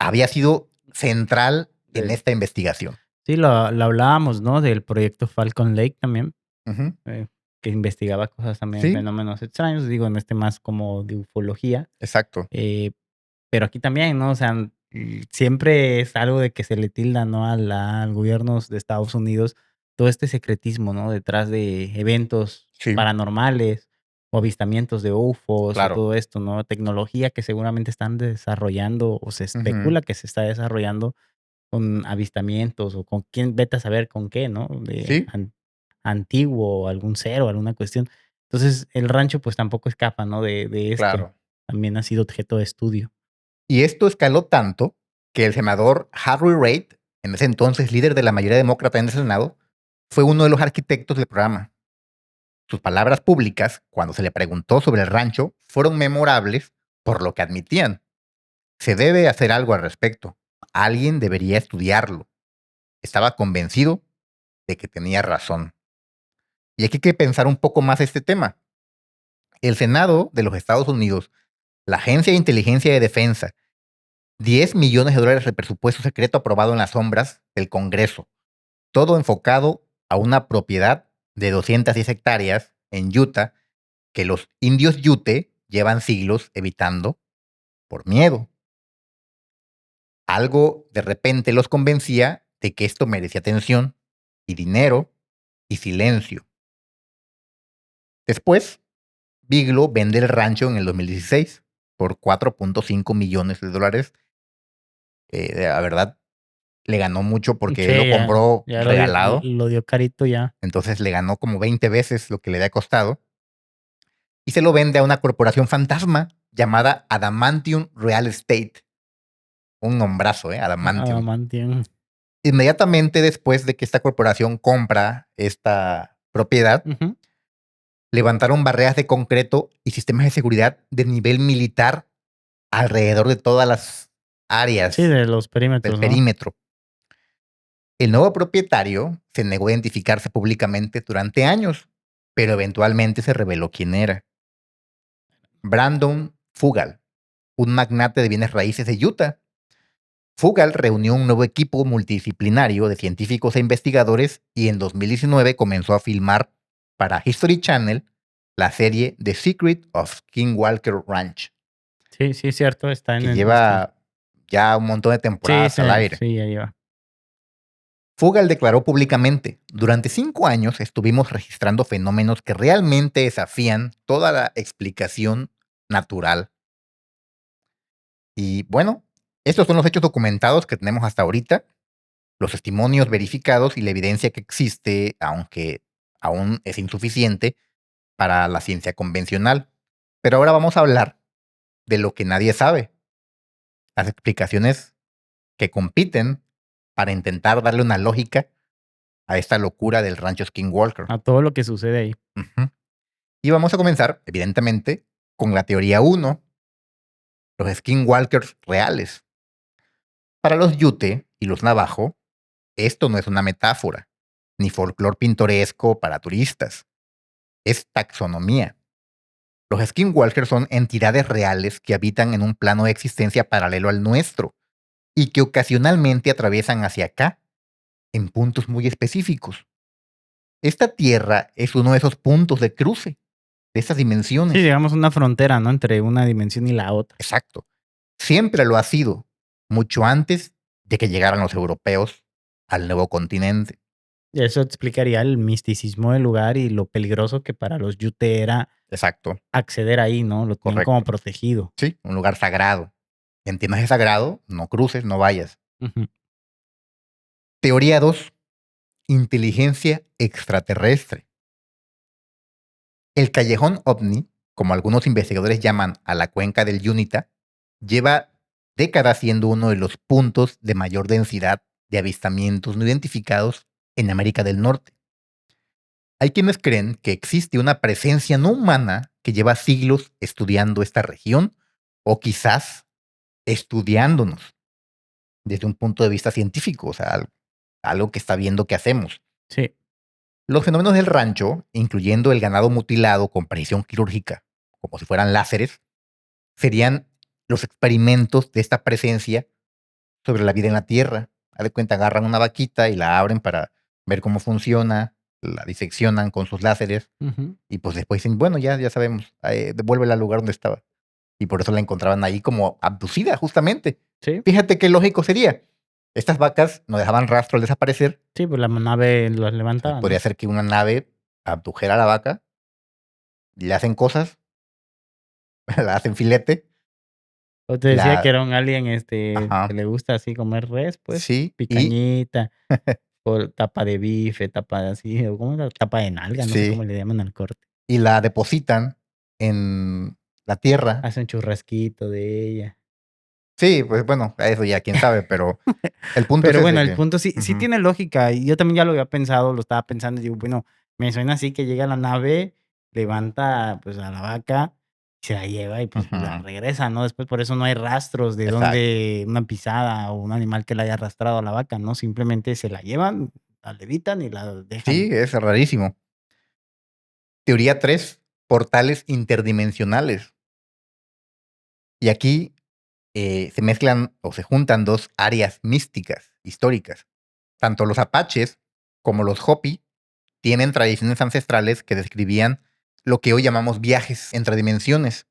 había sido central en esta investigación. Sí, lo hablábamos, ¿no? Del proyecto Falcon Lake también, Ujú. que investigaba cosas también, Sí, fenómenos extraños, digo, en este más como de ufología. exacto. Pero aquí también, ¿no? O sea, siempre es algo de que se le tilda, ¿no? Al gobierno de Estados Unidos todo este secretismo, ¿no? Detrás de eventos Sí, paranormales o avistamientos de UFOs o claro. todo esto, ¿no? Tecnología que seguramente están desarrollando o se Ujú. especula que se está desarrollando con avistamientos o con quién, vete a saber con qué, ¿no? De Sí, antiguo o algún ser o alguna cuestión. Entonces, el rancho pues tampoco escapa, ¿no? De esto. claro. También ha sido objeto de estudio. Y esto escaló tanto que el senador Harry Reid, en ese entonces líder de la mayoría demócrata en el Senado, fue uno de los arquitectos del programa. Sus palabras públicas, cuando se le preguntó sobre el rancho, fueron memorables por lo que admitían. Se debe hacer algo al respecto. Alguien debería estudiarlo. Estaba convencido de que tenía razón. Y aquí hay que pensar un poco más este tema. El Senado de los Estados Unidos, la Agencia de Inteligencia de Defensa, $10 millones de presupuesto secreto aprobado en las sombras del Congreso, todo enfocado a una propiedad de 210 hectáreas en Utah que los indios Ute llevan siglos evitando por miedo. Algo de repente los convencía de que esto merecía atención y dinero y silencio. Después, Bigelow vende el rancho en el 2016 por $4.5 millones. La verdad, le ganó mucho porque él lo Sí, compró ya regalado. lo dio carito ya. Entonces le ganó como 20 veces lo que le había costado. Y se lo vende a una corporación fantasma llamada Adamantium Real Estate. Un nombrazo, Adamantium. Adamantium. Inmediatamente después de que esta corporación compra esta propiedad, Ujú. levantaron barreras de concreto y sistemas de seguridad de nivel militar alrededor de todas las áreas Sí, de los del perímetros, ¿no? perímetro. El nuevo propietario se negó a identificarse públicamente durante años, pero eventualmente se reveló quién era. Brandon Fugal, un magnate de bienes raíces de Utah. Fugal reunió un nuevo equipo multidisciplinario de científicos e investigadores y en 2019 comenzó a filmar para History Channel la serie The Secret of Skinwalker Ranch, Sí, sí, es cierto, está que en lleva ya un montón de sí, temporadas al aire. sí, ya lleva. Fugal declaró públicamente: durante 5 años estuvimos registrando fenómenos que realmente desafían toda la explicación natural. Y bueno, estos son los hechos documentados que tenemos hasta ahorita, los testimonios verificados y la evidencia que existe, aunque aún es insuficiente para la ciencia convencional. Pero ahora vamos a hablar de lo que nadie sabe, las explicaciones que compiten para intentar darle una lógica a esta locura del rancho Skinwalker. A todo lo que sucede ahí. Ujú. Y vamos a comenzar, evidentemente, con la teoría 1, los skinwalkers reales. Para los Ute y los Navajo, esto no es una metáfora, ni folclore pintoresco para turistas. Es taxonomía. Los skinwalkers son entidades reales que habitan en un plano de existencia paralelo al nuestro y que ocasionalmente atraviesan hacia acá, en puntos muy específicos. Esta tierra es uno de esos puntos de cruce, de esas Sí, dimensiones. digamos una frontera, ¿no? Entre una dimensión y la otra. Exacto. Siempre lo ha sido, mucho antes de que llegaran los europeos al nuevo continente. Y eso explicaría el misticismo del lugar y lo peligroso que para los Yute era Exacto, acceder ahí, ¿no? Lo tenían como correcto. protegido. Sí, un lugar sagrado. En temas de sagrado, no cruces, no vayas. Ujú. Teoría 2: inteligencia extraterrestre. El callejón ovni, como algunos investigadores llaman a la cuenca del Unita, lleva décadas siendo uno de los puntos de mayor densidad de avistamientos no identificados en América del Norte. Hay quienes creen que existe una presencia no humana que lleva siglos estudiando esta región o quizás estudiándonos desde un punto de vista científico, o sea, algo que está viendo qué hacemos. Sí. Los fenómenos del rancho, incluyendo el ganado mutilado con precisión quirúrgica, como si fueran láseres, serían los experimentos de esta presencia sobre la vida en la Tierra. Haz de cuenta, agarran una vaquita y la abren para ver cómo funciona, la diseccionan con sus láseres Ujú. y pues después dicen, bueno, ya sabemos, devuélvela al lugar donde estaba. Y por eso la encontraban ahí como abducida, justamente. Sí. Fíjate qué lógico sería. Estas vacas no dejaban rastro al desaparecer. Sí, pues la nave las Entonces levantaba, podría ¿no? ser que una nave abdujera a la vaca, le hacen cosas, la hacen filete, O te decía que la... era un alien, que Ajá, le gusta así comer res, pues, sí, y picañita, o tapa de bife, tapa de así, o ¿cómo era? Tapa de nalga, no sé cómo sí, le llaman al corte. y la depositan en la tierra. Hace un churrasquito de ella. Sí, pues bueno, a eso ya quién sabe, pero el punto es Pero bueno, ese el que... punto sí Ujú, tiene lógica, y yo también ya lo había pensado, lo estaba pensando, y digo, bueno, me suena así que llega la nave, levanta, pues, a la vaca, se la lleva y, pues, la ujú, regresa, ¿no? Después por eso no hay rastros de exacto. dónde una pisada o un animal que la haya arrastrado a la vaca, ¿no? Simplemente se la llevan la levitan y la Sí, dejan. es rarísimo. Teoría 3, portales interdimensionales. Y aquí se mezclan o se juntan dos áreas místicas, históricas. Tanto los apaches como los Hopi tienen tradiciones ancestrales que describían lo que hoy llamamos viajes entre dimensiones.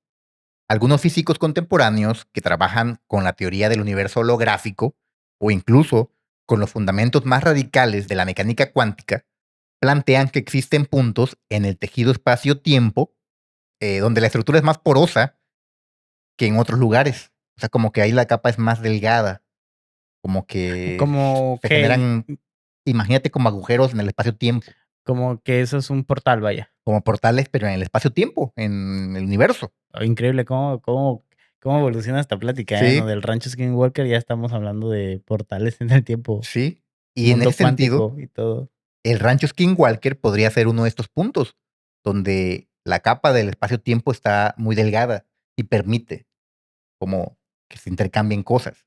Algunos físicos contemporáneos que trabajan con la teoría del universo holográfico o incluso con los fundamentos más radicales de la mecánica cuántica plantean que existen puntos en el tejido espacio-tiempo donde la estructura es más porosa que en otros lugares. O sea, como que ahí la capa es más delgada, como que Como se que, generan, imagínate como agujeros en el espacio-tiempo, como que eso es un portal, vaya. como portales, pero en el espacio-tiempo, en el universo. Oh, increíble cómo evoluciona esta plática, ¿eh? Lo Sí, del rancho Skinwalker, ya estamos hablando de portales en el tiempo, sí. Y en ese mundo sentido, cuántico y todo. el rancho Skinwalker podría ser uno de estos puntos, donde la capa del espacio-tiempo está muy delgada y permite como que se intercambien cosas.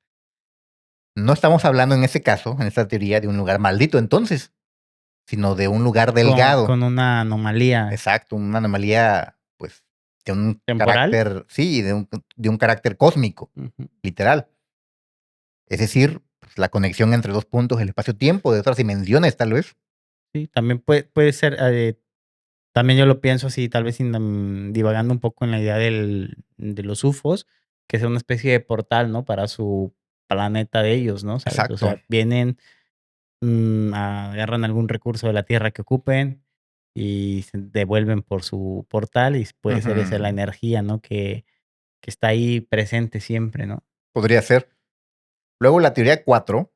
No estamos hablando en ese caso, en esta teoría, de un lugar maldito entonces, sino de un lugar delgado. Con una anomalía Exacto, una anomalía, pues, de un temporal. carácter, sí, de un carácter cósmico, Ujú. literal. Es decir, pues, la conexión entre dos puntos del espacio-tiempo, de otras dimensiones, tal vez. Sí, también puede ser, también yo lo pienso así, tal vez divagando un poco en la idea de los UFOs, que sea una especie de portal, ¿no? Para su planeta de ellos, ¿no? ¿Sabes? O Exacto. sea, vienen, agarran algún recurso de la Tierra que ocupen y se devuelven por su portal y puede ser esa la Ujú. energía, ¿no? Que está ahí presente siempre, ¿no? Podría ser. Luego, la teoría 4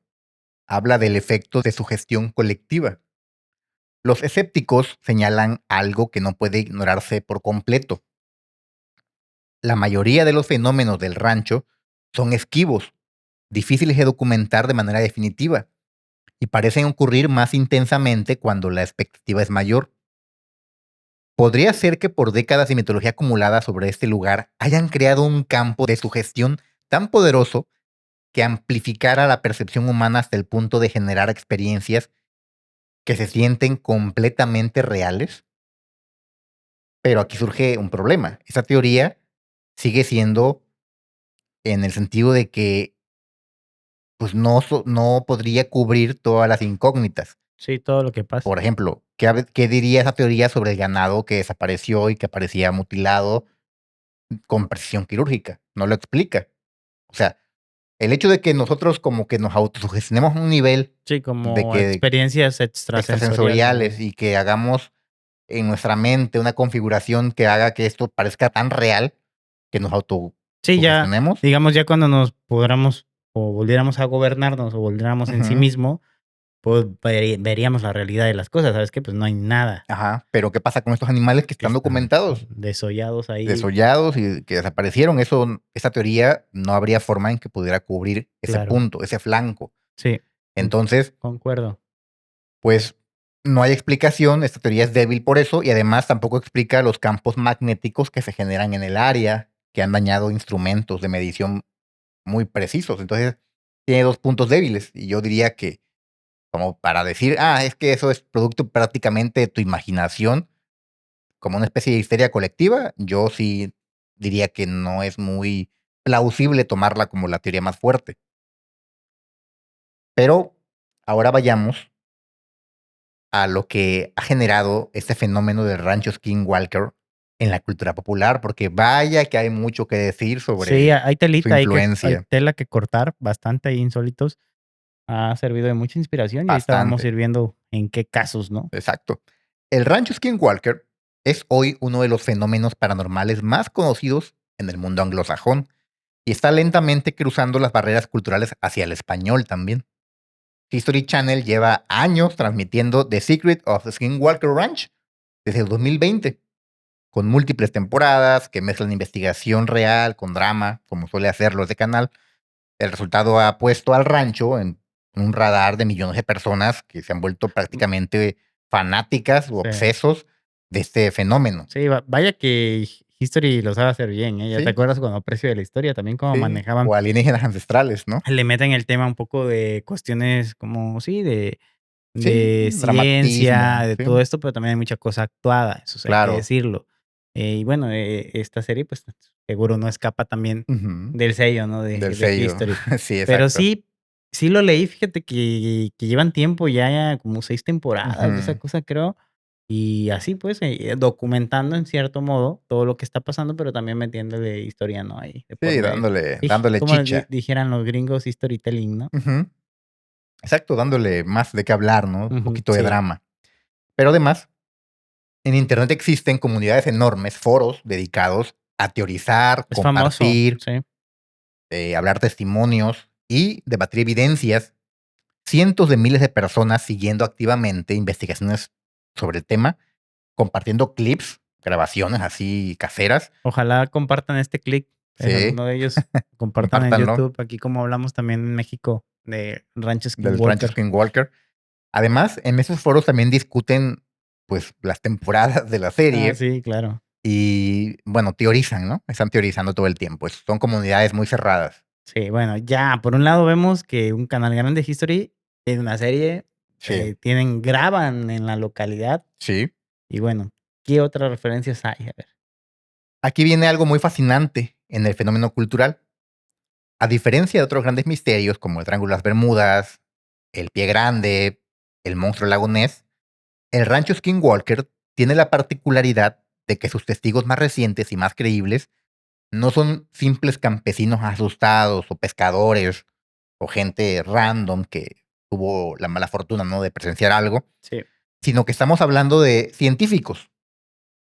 habla del efecto de sugestión colectiva. Los escépticos señalan algo que no puede ignorarse por completo. La mayoría de los fenómenos del rancho son esquivos, difíciles de documentar de manera definitiva, y parecen ocurrir más intensamente cuando la expectativa es mayor. Podría ser que por décadas de mitología acumulada sobre este lugar hayan creado un campo de sugestión tan poderoso que amplificara la percepción humana hasta el punto de generar experiencias que se sienten completamente reales. Pero aquí surge un problema. Esa teoría sigue siendo en el sentido de que pues no podría cubrir todas las incógnitas. Sí, todo lo que pasa. Por ejemplo, ¿qué diría esa teoría sobre el ganado que desapareció y que aparecía mutilado con precisión quirúrgica? No lo explica. O sea, el hecho de que nosotros como que nos autosugestionemos a un nivel Sí, de como que experiencias extrasensoriales, extrasensoriales vaya. y que hagamos en nuestra mente una configuración que haga que esto parezca tan real que nos Sí, ya, autosugestionemos. digamos, ya cuando nos podamos o volviéramos a gobernarnos o volviéramos en sí Ujú. mismo, pues veríamos la realidad de las cosas, ¿sabes qué? Pues no hay nada, Ajá, pero ¿qué pasa con estos animales que que están están documentados? desollados ahí, Desollados y que desaparecieron. Esa teoría no habría forma en que pudiera cubrir ese claro. punto, ese flanco. Sí, Entonces, concuerdo. pues no hay explicación, esta teoría es débil por eso y además tampoco explica los campos magnéticos que se generan en el área, que han dañado instrumentos de medición muy precisos. Entonces, tiene dos puntos débiles y yo diría que como para decir, es que eso es producto prácticamente de tu imaginación, como una especie de histeria colectiva, yo sí diría que no es muy plausible tomarla como la teoría más fuerte. Pero ahora vayamos a lo que ha generado este fenómeno del rancho Skinwalker en la cultura popular, porque vaya que hay mucho que decir Sí, sobre hay su telita, hay influencia. tela que cortar, bastante ahí insólitos. Ha servido de mucha inspiración y ahorita vamos a Bastante. ir viendo en qué casos, ¿no? Exacto. El rancho Skinwalker es hoy uno de los fenómenos paranormales más conocidos en el mundo anglosajón y está lentamente cruzando las barreras culturales hacia el español también. History Channel lleva años transmitiendo The Secret of the Skinwalker Ranch desde el 2020, con múltiples temporadas que mezclan investigación real con drama, como suele hacerlo este canal. El resultado ha puesto al rancho en un radar de millones de personas que se han vuelto Mm, prácticamente fanáticas o sí. obsesos de este fenómeno. Sí, vaya que History lo sabe hacer bien, ¿eh? ¿Ya te Sí, acuerdas cuando Precio de la Historia también cómo sí. manejaban? O alienígenas ancestrales, ¿no? Le meten el tema un poco de cuestiones como, sí, Sí, de ciencia, dramatismo, de sí, todo esto, pero también hay mucha cosa actuada, eso sí hay que claro. decirlo. Y bueno, esta serie, pues, seguro no escapa también Ujú, del sello, ¿no? del De sello. History. Sí, Pero exacto. sí lo leí, fíjate que llevan tiempo ya, como 6 temporadas de esa Ujú. cosa, creo. Y así, pues, documentando en cierto modo todo lo que está pasando, pero también metiéndole historia, ¿no? Ahí de por Sí, medio. dándole Como chicha. dijeran los gringos, storytelling, ¿no? Ujú. Exacto, dándole más de qué hablar, ¿no? Un Ujú, poquito de sí, drama. Pero además, en Internet existen comunidades enormes, foros dedicados a teorizar, es famoso, compartir, sí. hablar testimonios y debatir evidencias. Cientos de miles de personas siguiendo activamente investigaciones sobre el tema, compartiendo clips, grabaciones así caseras. Ojalá compartan este clip, Sí, alguno de ellos, compartan en compártanlo, YouTube, aquí como hablamos también en México de Rancho del Rancho Skinwalker. Skinwalker. Además, en esos foros también discuten, pues, las temporadas de la Ah, serie sí, claro. y, bueno, teorizan, ¿no? Están teorizando todo el tiempo. Son comunidades muy cerradas. Sí, bueno, ya por un lado vemos que un canal grande de History en una serie, Sí, graban en la localidad sí. y bueno, ¿qué otras referencias hay? A ver. Aquí viene algo muy fascinante en el fenómeno cultural. A diferencia de otros grandes misterios como el Triángulo de las Bermudas, el Pie Grande, el Monstruo Lago Ness, el rancho Skinwalker tiene la particularidad de que sus testigos más recientes y más creíbles no son simples campesinos asustados o pescadores o gente random que tuvo la mala fortuna, ¿no?, de presenciar algo, Sí. sino que estamos hablando de científicos,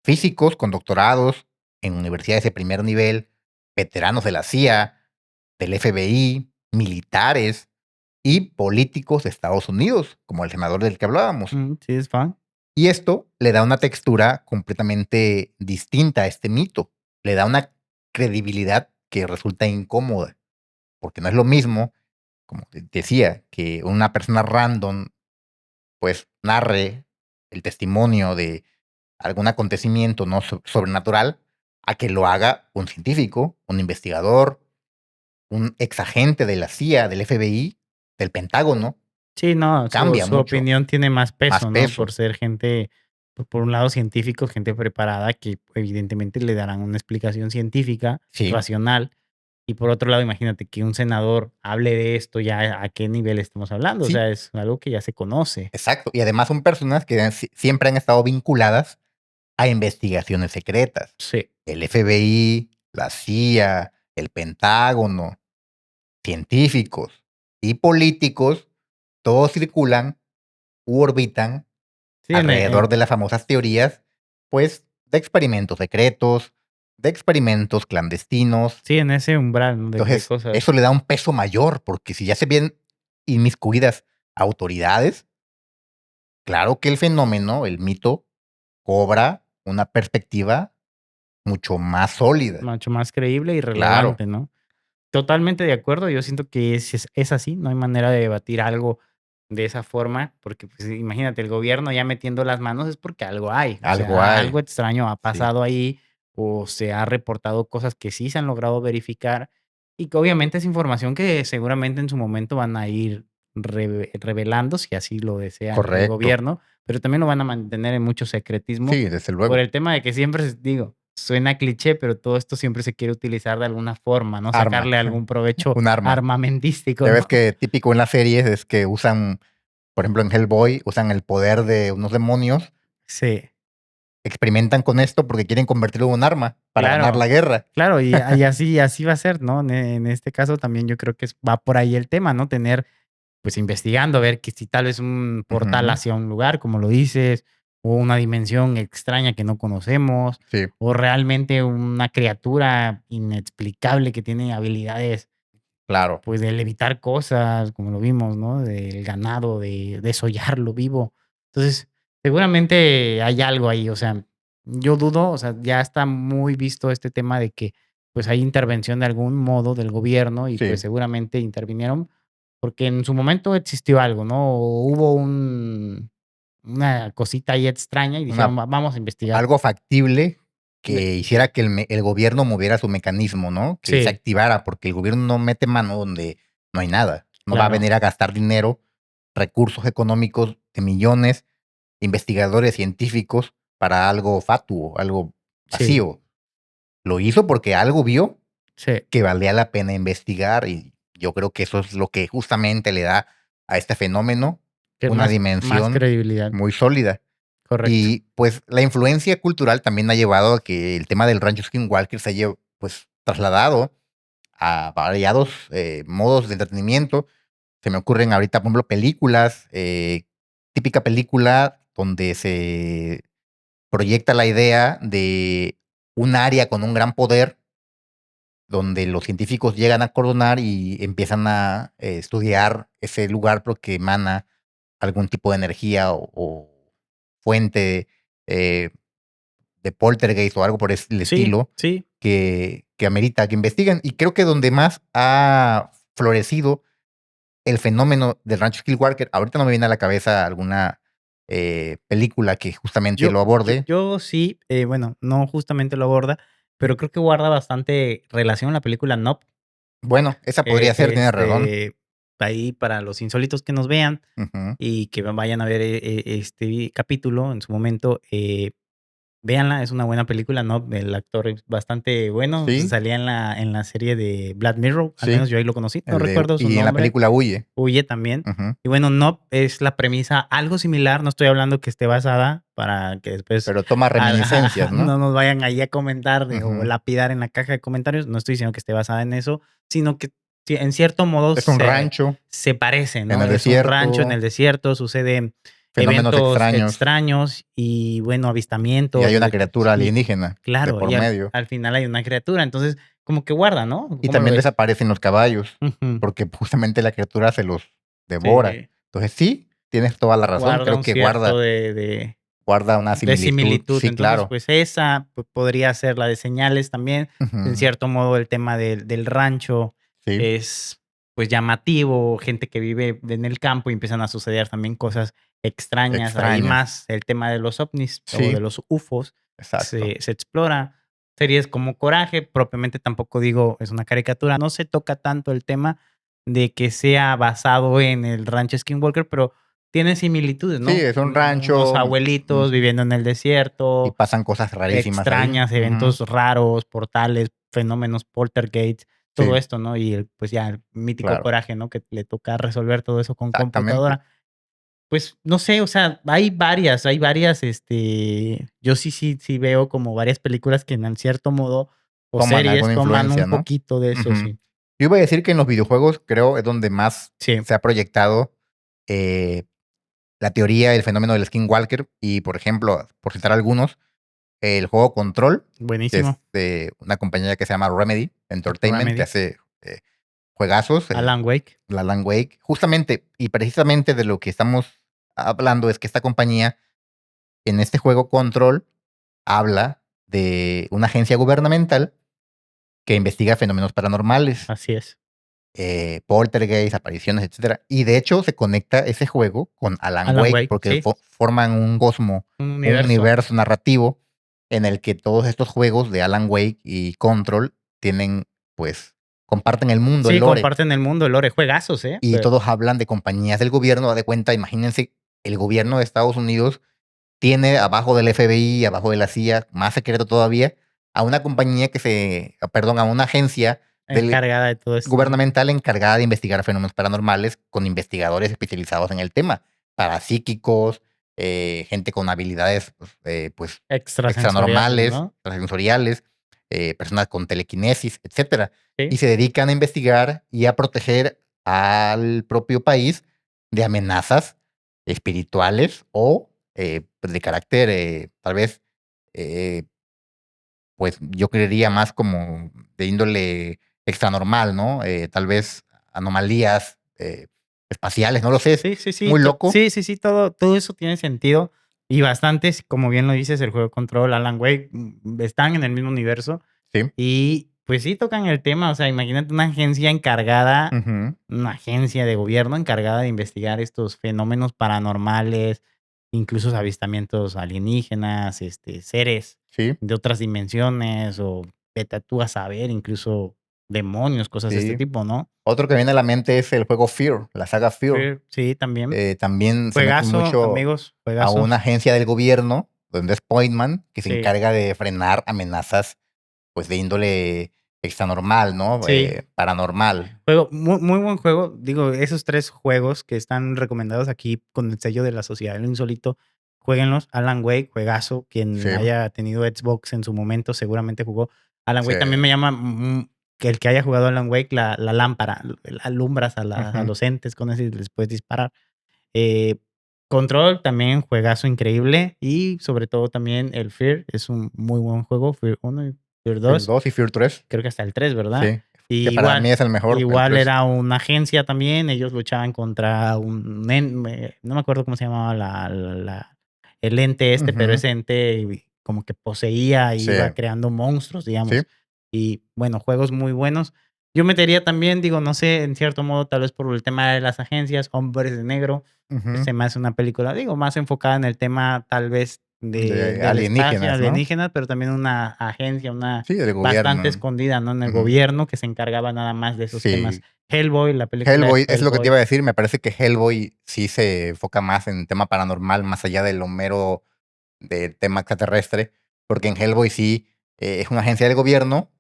físicos con doctorados en universidades de primer nivel, veteranos de la CIA, del FBI, militares y políticos de Estados Unidos, como el senador del que hablábamos. Sí, es fan. Y esto le da una textura completamente distinta a este mito. Le da una credibilidad que resulta incómoda, porque no es lo mismo, como te decía, que una persona random pues narre el testimonio de algún acontecimiento no sobrenatural a que lo haga un científico, un investigador, un exagente de la CIA, del FBI, del Pentágono. Sí, no, Cambia su mucho, opinión tiene más más peso, ¿no? Por peso. ser gente, pues, por un lado científicos, gente preparada que evidentemente le darán una explicación científica, Sí, racional, y por otro lado, imagínate que un senador hable de esto, ya a qué nivel estamos hablando, o sí, sea, es algo que ya se conoce. exacto. Y además son personas que siempre han estado vinculadas a investigaciones secretas. Sí, El FBI, la CIA, el Pentágono, científicos y políticos, todos circulan u orbitan sí, alrededor de las famosas teorías, pues, de experimentos secretos, de experimentos clandestinos. sí, en ese umbral, ¿no? De Entonces, cosas. eso le da un peso mayor, porque si ya se ven inmiscuidas autoridades, claro que el fenómeno, el mito, cobra una perspectiva mucho más sólida. Mucho más creíble y Claro, relevante, ¿no? Totalmente de acuerdo, yo siento que es así, no hay manera de debatir algo de esa forma, porque, pues, imagínate, el gobierno ya metiendo las manos es porque algo hay, o algo sea, hay. algo extraño ha Sí, pasado ahí, o se ha reportado cosas que sí se han logrado verificar, y que obviamente es información que seguramente en su momento van a ir revelando, si así lo desea el correcto. gobierno, pero también lo van a mantener en mucho secretismo, Sí, desde por luego. el tema de que siempre digo, suena cliché, pero todo esto siempre se quiere utilizar de alguna forma, ¿no? Arma, Sacarle algún provecho un arma. armamentístico, Ya ves ¿no? que típico en las series es que usan, por ejemplo, en Hellboy, usan el poder de unos demonios, Sí, experimentan con esto porque quieren convertirlo en un arma para ganar claro, la guerra. claro, y así va a ser, ¿no? En este caso también yo creo que va por ahí el tema, ¿no? Tener, pues, investigando, ver que si tal vez un portal Ujú, hacia un lugar, como lo dices, o una dimensión extraña que no conocemos, sí, o realmente una criatura inexplicable que tiene habilidades, claro, pues, de levitar cosas, como lo vimos, ¿no? Del ganado, de desollarlo vivo. Entonces, seguramente hay algo ahí, o sea, yo dudo, o sea, ya está muy visto este tema de que, pues, hay intervención de algún modo del gobierno y, pues, sí. seguramente intervinieron porque en su momento existió algo, ¿no? O hubo una cosita ahí extraña y dijeron: Una Vamos a investigar". algo factible De que hiciera que el gobierno moviera su mecanismo, ¿no? Que se sí, activara, porque el gobierno no mete mano donde no hay nada. No va a claro. venir a gastar dinero recursos económicos de millones, investigadores científicos para algo fatuo, algo Sí, vacío. Lo hizo porque algo vio sí. que valía la pena investigar y yo creo que eso es lo que justamente le da a este fenómeno Que una más dimensión credibilidad. muy sólida. Correcto. Y pues la influencia cultural también ha llevado a que el tema del rancho Skinwalker se haya pues trasladado a variados modos de entretenimiento. Se me ocurren ahorita, por ejemplo, películas, típica película donde se proyecta la idea de un área con un gran poder, donde los científicos llegan a cordonar y empiezan a estudiar ese lugar porque emana algún tipo de energía o fuente eh, de poltergeist o algo por el Sí, estilo sí. que amerita que investiguen. Y creo que donde más ha florecido el fenómeno del rancho Skywalker, ahorita no me viene a la cabeza alguna película que justamente lo aborde. Yo sí, bueno, no justamente lo aborda, pero creo que guarda bastante relación la película Nope. Bueno, esa podría ser, tienes razón. Ahí para los insólitos que nos vean Ujú. y que vayan a ver este capítulo en su momento, véanla, es una buena película, ¿no? El actor es bastante bueno, Sí, salía en la serie de Black Mirror, al menos sí. yo ahí lo conocí, no recuerdo su Y en la nombre. película Huye. Huye también. Ujú. Y bueno, Nope es la premisa algo similar, no estoy hablando que esté basada para que después Pero toma reminiscencias, ¿no? no nos vayan ahí a comentar o Ujú. lapidar en la caja de comentarios, no estoy diciendo que esté basada en eso, sino que en cierto modo Es un rancho se parece, en ¿no? el Es un rancho en desierto, el desierto, suceden fenómenos eventos extraños, extraños y bueno, y hay avistamientos una criatura y alienígena de claro, por y medio. al final hay una criatura, entonces como que guarda, ¿no? Y ¿Cómo lo también ves? desaparecen los caballos, Ujú. porque justamente la criatura se los devora. Sí, Entonces sí, tienes toda la razón. guarda Creo un que cierto guarda una de similitud. similitud. Sí, Entonces, claro. pues esa podría ser la de señales también. En Ujú. cierto modo, el tema del rancho Sí, es pues llamativo, gente que vive en el campo y empiezan a suceder también cosas extrañas. Ahí extrañas. más el tema de los ovnis o de Sí, los UFOs exacto. se explora. Series como Coraje, propiamente tampoco digo es una caricatura, no se toca tanto el tema de que sea basado en el rancho Skinwalker, pero tiene similitudes, Sí, ¿no? es un Unos rancho, abuelitos viviendo en el y desierto, pasan cosas rarísimas ahí. extrañas, Ujú. eventos raros, portales, fenómenos, poltergeist, todo Sí, esto, ¿no? Y pues ya el mítico claro. Coraje, ¿no? Que le toca resolver todo eso con Exactamente. computadora. Pues no sé, o sea, hay varias, yo sí veo como varias películas que en cierto modo o Toman series alguna toman un influencia, ¿no? poquito de eso, Ujú. sí. Yo iba a decir que en los videojuegos creo es donde más Sí, se ha proyectado eh, la teoría del fenómeno del Skinwalker y, por ejemplo, por citar algunos, el juego Control, que es buenísimo. de una compañía que se llama Remedy Entertainment, que Remedy, hace juegazos, Alan Wake, la Alan Wake. Justamente y precisamente de lo que estamos hablando es que esta compañía, en este juego Control, habla de una agencia gubernamental que investiga fenómenos paranormales, así es. poltergeist, apariciones, etcétera. Y de hecho se conecta ese juego con Alan Alan Wake Wake, porque sí, forman un cosmo, un un universo. universo narrativo en el que todos estos juegos de Alan Wake y Control tienen, pues, comparten el mundo, el Sí, lore, comparten el mundo, el lore, juegazos, ¿eh? y todos hablan de compañías del gobierno. Da de cuenta, imagínense, el gobierno de Estados Unidos tiene abajo del FBI, abajo de la CIA, más secreto todavía, a una compañía perdón, a una agencia del Encargada de todo esto, ¿no? gubernamental encargada de investigar fenómenos paranormales con investigadores especializados en el tema, parapsíquicos, gente con habilidades pues Extrasensoriales, extranormales, ¿no? extrasensoriales, personas con telequinesis, etcétera. Sí, Y se dedican a investigar y a proteger al propio país de amenazas espirituales o pues, de carácter tal vez eh, pues yo creería más como de índole extranormal, ¿no? Tal vez anomalías espaciales, no lo sé, es sí, sí, sí, muy loco. sí, sí, sí, todo eso tiene sentido y bastantes, como bien lo dices, el juego Control, Alan Wake, están en el mismo universo Sí. y pues sí tocan el tema, o sea, imagínate Ujú. una agencia de gobierno encargada de investigar estos fenómenos paranormales, incluso avistamientos alienígenas, seres Sí, de otras dimensiones o vete tú a saber, incluso demonios, cosas de este Sí. tipo, ¿no? Otro que viene a la mente es el juego Fear, la saga Fear. Fear, sí, también. También se mete Juegazo, mucho amigos, a juegazo. una agencia del gobierno, donde es Pointman, que se Sí, encarga de frenar amenazas, pues, de índole extranormal, ¿no? sí. Paranormal. Juego, muy, muy buen juego. Digo, esos 3 juegos que están recomendados aquí con el sello de la Sociedad de lo Insólito, juéguenlos. Alan Wake, juegazo. Quien Sí, haya tenido Xbox en su momento seguramente jugó. Alan sí. Wake también me llama, que el que haya jugado Alan Wake, la lámpara, alumbras a Ujú. los entes con eso y les puedes disparar. Eh, Control también, juegazo increíble. Y sobre todo también el Fear, es un muy buen juego. Fear 1 y Fear Fear 2. 2 y Fear 3. Creo que hasta el 3, ¿verdad? Sí, Y que para mí es el mejor, el igual 3. era una agencia también, ellos luchaban contra no me acuerdo cómo se llamaba el ente este, pero Ujú. ese ente como que poseía y Sí, iba creando monstruos, sí. digamos. Y bueno, juegos muy buenos. Yo metería también, digo, no sé, en cierto modo, tal vez por el tema de las agencias, Hombres de Negro, Ujú. se me hace una película, digo, más enfocada en el tema tal vez De del espacio alienígenas, ¿no? alienígena, pero también una agencia, una Sí, del bastante gobierno. escondida, ¿no? En el Ujú. gobierno, que se encargaba nada más de esos temas. Sí. Hellboy, la película de Hellboy, es lo que te Hellboy. iba a decir, me parece que Hellboy sí se enfoca más en tema paranormal, más allá de lo mero de tema extraterrestre, porque en Hellboy sí es una agencia del gobierno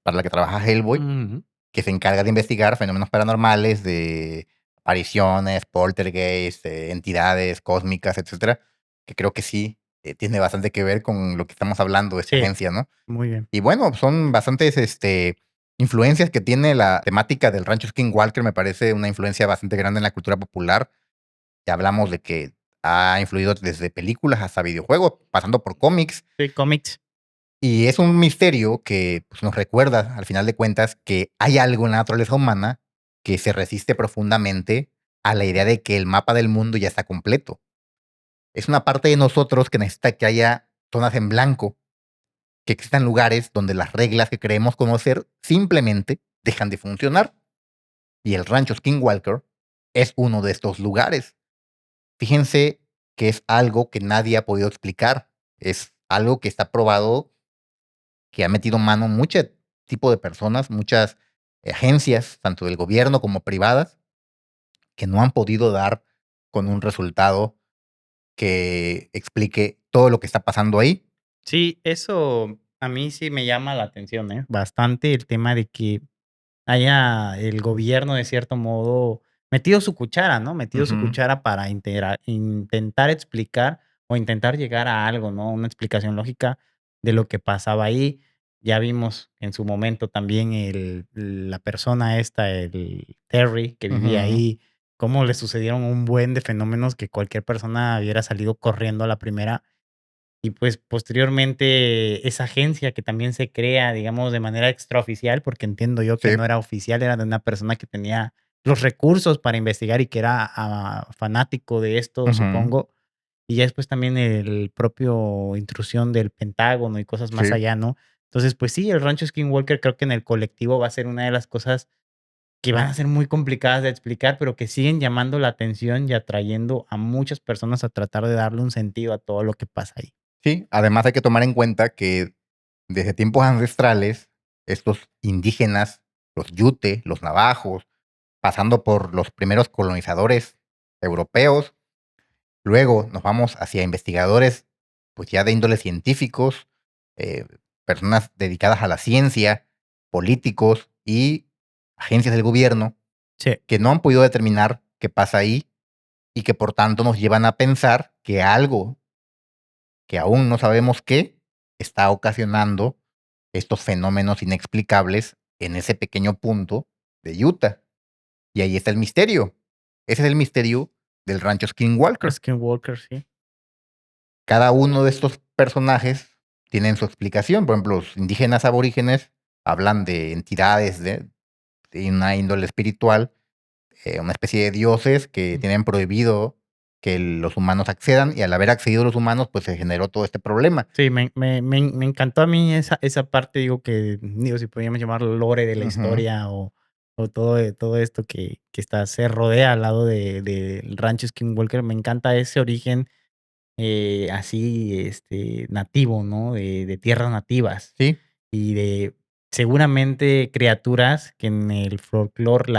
para la que trabaja Hellboy, Ujú. que se encarga de investigar fenómenos paranormales, de apariciones, poltergeist, entidades cósmicas, etcétera, que creo que sí tiene bastante que ver con lo que estamos hablando de esta Sí, agencia, ¿no? muy bien. Y bueno, son bastantes influencias que tiene la temática del rancho Skinwalker, me parece una influencia bastante grande en la cultura popular. Ya hablamos de que ha influido desde películas hasta videojuegos, pasando por cómics. Sí, cómics. Y es un misterio que, pues, nos recuerda, al final de cuentas, que hay algo en la naturaleza humana que se resiste profundamente a la idea de que el mapa del mundo ya está completo. Es una parte de nosotros que necesita que haya zonas en blanco, que existan lugares donde las reglas que creemos conocer simplemente dejan de funcionar. Y el rancho Skinwalker es uno de estos lugares. Fíjense que es algo que nadie ha podido explicar. Es algo que está probado, que ha metido mano mucho tipo de personas, muchas agencias, tanto del gobierno como privadas, que no han podido dar con un resultado que explique todo lo que está pasando ahí. Sí, eso a mí sí me llama la atención, ¿eh? Bastante el tema de que haya el gobierno, de cierto modo, metido su cuchara, ¿no? Metido su Ujú. cuchara para intentar explicar o intentar llegar a algo, ¿no? Una explicación lógica de lo que pasaba ahí. Ya vimos en su momento también la persona esta, el Terry, que vivía Ujú. ahí, cómo le sucedieron un buen de fenómenos que cualquier persona hubiera salido corriendo a la primera. Y, pues, posteriormente, esa agencia que también se crea, digamos, de manera extraoficial, porque entiendo yo que Sí. no era oficial, era de una persona que tenía los recursos para investigar y que era, fanático de esto, Ujú. supongo. Y ya después también el propio intrusión del Pentágono y cosas más Sí. allá, ¿no? Entonces, pues sí, el Rancho Skinwalker creo que en el colectivo va a ser una de las cosas que van a ser muy complicadas de explicar, pero que siguen llamando la atención y atrayendo a muchas personas a tratar de darle un sentido a todo lo que pasa ahí. Sí, además hay que tomar en cuenta que desde tiempos ancestrales, estos indígenas, los Yute, los navajos, pasando por los primeros colonizadores europeos, luego nos vamos hacia investigadores, pues ya de índole científicos, eh, personas dedicadas a la ciencia, políticos y agencias del gobierno Sí. que no han podido determinar qué pasa ahí y que por tanto nos llevan a pensar que algo que aún no sabemos qué está ocasionando estos fenómenos inexplicables en ese pequeño punto de Utah. Y ahí está el misterio. Ese es el misterio del rancho Skinwalker. Skinwalker, sí. Cada uno de estos personajes tienen su explicación. Por ejemplo, los indígenas aborígenes hablan de entidades de una índole espiritual, una especie de dioses que tienen prohibido que los humanos accedan, y al haber accedido los humanos, pues se generó todo este problema. Sí, me encantó a mí esa parte, digo, que, digo, si podríamos llamarlo lore de la Ujú. historia o todo esto que se rodea al lado del rancho Skinwalker. Me encanta ese origen, así, nativo, ¿no? De tierras nativas Sí, y de seguramente criaturas que en el folclore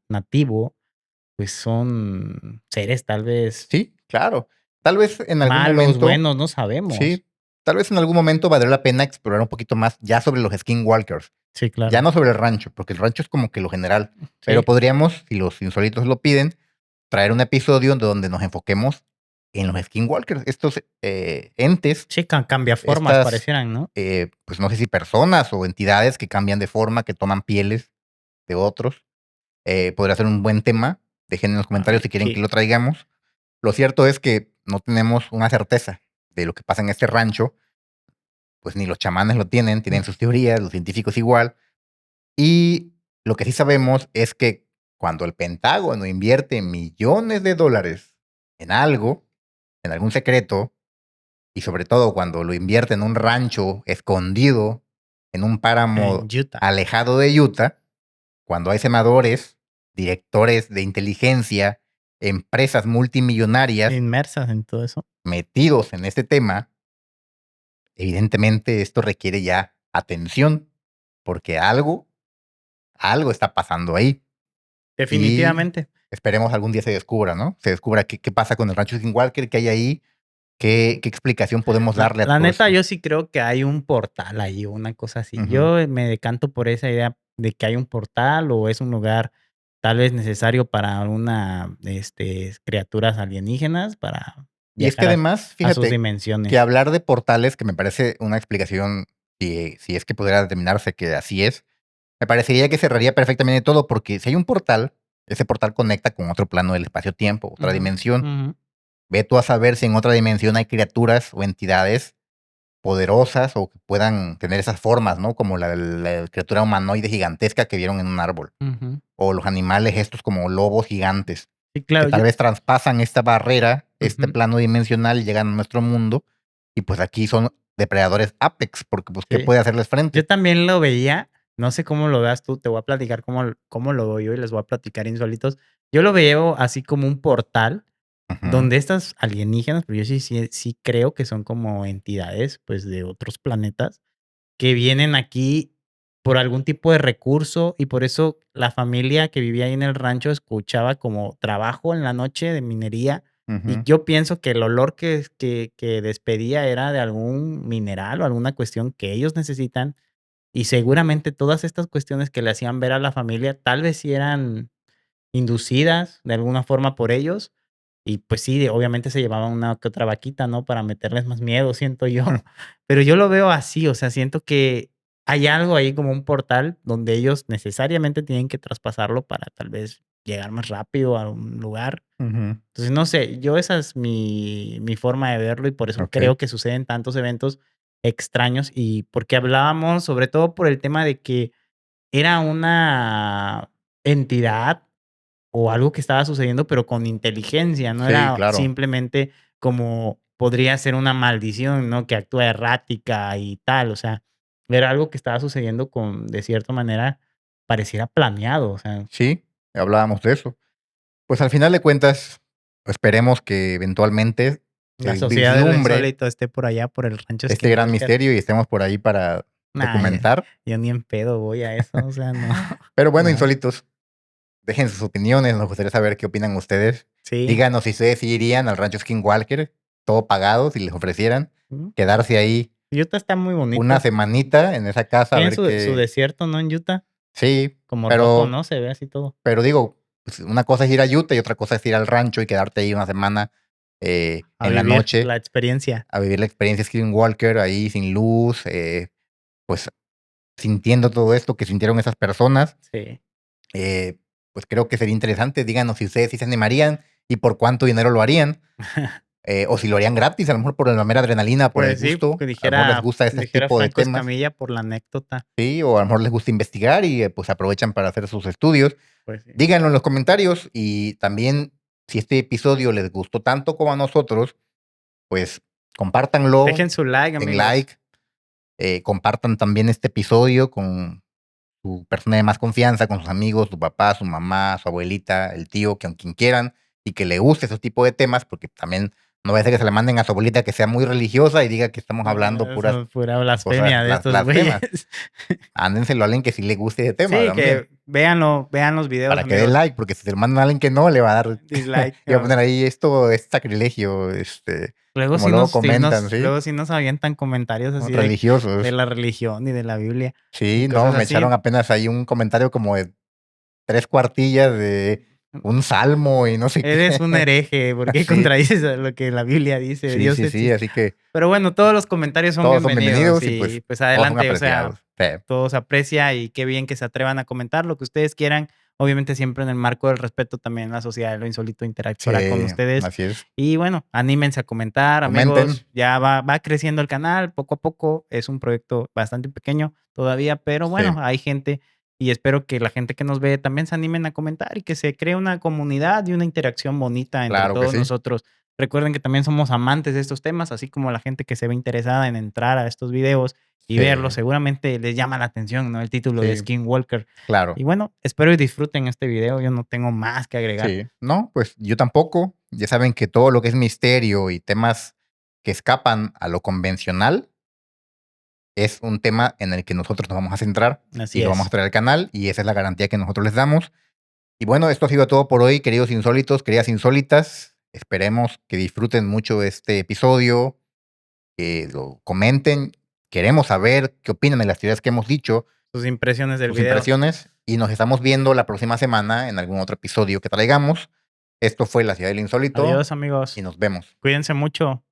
nativo, pues son seres tal vez Sí, claro. Tal vez en algún malos, momento, buenos, no sabemos. sí, tal vez en algún momento valdría la pena explorar un poquito más ya sobre los skinwalkers. Sí, Ya claro. no sobre el rancho, porque el rancho es como que lo general. Pero Sí. podríamos, si los insólitos lo piden, traer un episodio donde nos enfoquemos en los skinwalkers, estos entes, Sí, cambia formas estas, parecieran, ¿no? pues no sé si personas o entidades que cambian de forma, que toman pieles de otros. Podría ser un buen tema. Dejen en los comentarios si quieren que Sí. lo traigamos. Lo cierto es que no tenemos una certeza de lo que pasa en este rancho, pues ni los chamanes lo tienen sus teorías, los científicos igual. Y lo que sí sabemos es que cuando el Pentágono invierte millones de dólares en algo, en algún secreto, y sobre todo cuando lo invierte en un rancho escondido, en un En páramo Utah. alejado de Utah, cuando hay senadores, directores de inteligencia, empresas multimillonarias Inmersas en todo eso. metidos en este tema, evidentemente esto requiere ya atención, porque algo está pasando ahí. Y Definitivamente. esperemos algún día se descubra, ¿no? Se descubra qué pasa con el rancho Skinwalker, qué hay ahí, qué explicación podemos La darle a la todo neta, esto. yo sí creo que hay un portal ahí, o una cosa así. Ujú. Yo me decanto por esa idea de que hay un portal, o es un lugar tal vez necesario para una, criaturas alienígenas para Y es que viajar además, a sus fíjate, que dimensiones. hablar de portales, que me parece una explicación, si es que pudiera determinarse que así es, me parecería que cerraría perfectamente todo, porque si hay un portal, ese portal conecta con otro plano del espacio-tiempo, otra Ujú, dimensión. ujú. Ve tú a saber si en otra dimensión hay criaturas o entidades poderosas o que puedan tener esas formas, ¿no? Como la criatura humanoide gigantesca que vieron en un árbol. Ujú. O los animales estos como lobos gigantes, Sí, que claro, tal yo vez traspasan esta barrera, este ujú, plano dimensional y llegan a nuestro mundo. Y pues aquí son depredadores apex, porque pues ¿qué sí. puede hacerles Yo frente? también lo veía, no sé cómo lo veas tú, te voy a platicar cómo lo veo yo y les voy a platicar insólitos. Yo lo veo así como un portal Ujú, donde estas alienígenas, pero yo sí creo que son como entidades, pues, de otros planetas, que vienen aquí por algún tipo de recurso, y por eso la familia que vivía ahí en el rancho escuchaba como trabajo en la noche de minería, y ujú, yo pienso que el olor que despedía era de algún mineral o alguna cuestión que ellos necesitan, y seguramente todas estas cuestiones que le hacían ver a la familia, tal vez sí eran inducidas de alguna forma por ellos. Y pues sí, obviamente se llevaban una que otra vaquita, ¿no? Para meterles más miedo, siento yo. Pero yo lo veo así, o sea, siento que hay algo ahí como un portal donde ellos necesariamente tienen que traspasarlo para tal vez llegar más rápido a un lugar. ujú. Entonces, no sé, yo esa es mi forma de verlo y por eso Ok. creo que suceden tantos eventos extraños y porque hablábamos, sobre todo por el tema de que era una entidad o algo que estaba sucediendo, pero con inteligencia, no Sí, era claro. simplemente como podría ser una maldición, ¿no? Que actúa errática y tal, o sea, era algo que estaba sucediendo con, de cierta manera, pareciera planeado, o sea, Sí, hablábamos de eso. Pues al final de cuentas, esperemos que eventualmente la se sociedad de lo vislumbre insólito esté por allá, por el rancho este gran Skinwalker. misterio y estemos por ahí para Nah, documentar. yo ni en pedo voy a eso, o sea, no, Pero bueno, no, insólitos, dejen sus opiniones, nos gustaría saber qué opinan ustedes. sí. Díganos si ustedes sí irían al rancho Skinwalker, todo pagado, si les ofrecieran Ujú. quedarse ahí Utah está muy una bonito. semanita en esa casa a Tienen ver su qué. desierto, ¿no? En Utah, Sí, como rojo, ¿no? Se ve así todo. pero digo, pues, una cosa es ir a Utah y otra cosa es ir al rancho y quedarte ahí una semana A en la vivir noche la experiencia. a vivir la experiencia Skinwalker ahí sin luz, pues sintiendo todo esto que sintieron esas personas. Sí. eh, pues creo que sería interesante. Díganos si ustedes sí se animarían y por cuánto dinero lo harían. O si lo harían gratis, a lo mejor por la mera adrenalina, por el Pues sí, gusto. que A lo mejor les gusta este dijera tipo de Franco temas, Escamilla por la anécdota. ¿sí? O a lo mejor les gusta investigar y pues aprovechan para hacer sus estudios. Pues sí. Díganlo en los comentarios y también si este episodio les gustó tanto como a nosotros, pues compártanlo, Dejen su like, den amigos. like, compartan también este episodio con su persona de más confianza, con sus amigos, su papá, su mamá, su abuelita, el tío, con quien quieran y que le guste ese tipo de temas, porque también No vaya a ser que se le manden a su abuelita que sea muy religiosa y diga que estamos hablando Eso puras es pura blasfemia de estos blasfemas. güeyes. Ándenselo a alguien que sí le guste ese tema Sí, también. que véanlo, vean los videos, Para que dé amigos. like, porque si se lo mandan a alguien que no, le va a dar... Dislike. Y va a poner ahí, esto es sacrilegio, Luego como sí luego nos, sí comentan, nos, ¿sí? luego sí nos avientan comentarios así de Religiosos. la religión y de la Biblia Sí, y no, cosas me así. echaron apenas ahí un comentario como de 3 cuartillas de un salmo y no sé Eres un qué. hereje, ¿por qué Sí, contradices a lo que la Biblia dice? sí, Dios sí, sí, existe. así que Pero bueno, todos los comentarios son todos son bienvenidos bienvenidos y y pues pues todos son adelante, o sea, apreciados. Sí, todo se aprecia y qué bien que se atrevan a comentar lo que ustedes quieran. Obviamente siempre en el marco del respeto también la sociedad de lo insólito interactuará con sí, ustedes. así es. Y bueno, anímense a comentar, Comenten. amigos. Ya va creciendo el canal poco a poco. Es un proyecto bastante pequeño todavía, pero bueno, Sí, hay gente y espero que la gente que nos ve también se animen a comentar y que se cree una comunidad y una interacción bonita entre claro que todos sí. nosotros. Recuerden que también somos amantes de estos temas, así como la gente que se ve interesada en entrar a estos videos y Sí, verlos, seguramente les llama la atención, ¿no? El título de sí, Skinwalker. claro. Y bueno, espero y disfruten este video. Yo no tengo más que agregar. Sí, no, pues yo tampoco. Ya saben que todo lo que es misterio y temas que escapan a lo convencional es un tema en el que nosotros nos vamos a centrar y Así lo vamos a es. traer al canal y esa es la garantía que nosotros les damos. Y bueno, esto ha sido todo por hoy, queridos insólitos, queridas insólitas. Esperemos que disfruten mucho este episodio, que lo comenten. Queremos saber qué opinan de las teorías que hemos dicho, Sus impresiones del sus video. impresiones, y nos estamos viendo la próxima semana en algún otro episodio que traigamos. Esto fue La Ciudad del Insólito Adiós, amigos. y nos vemos. Cuídense mucho.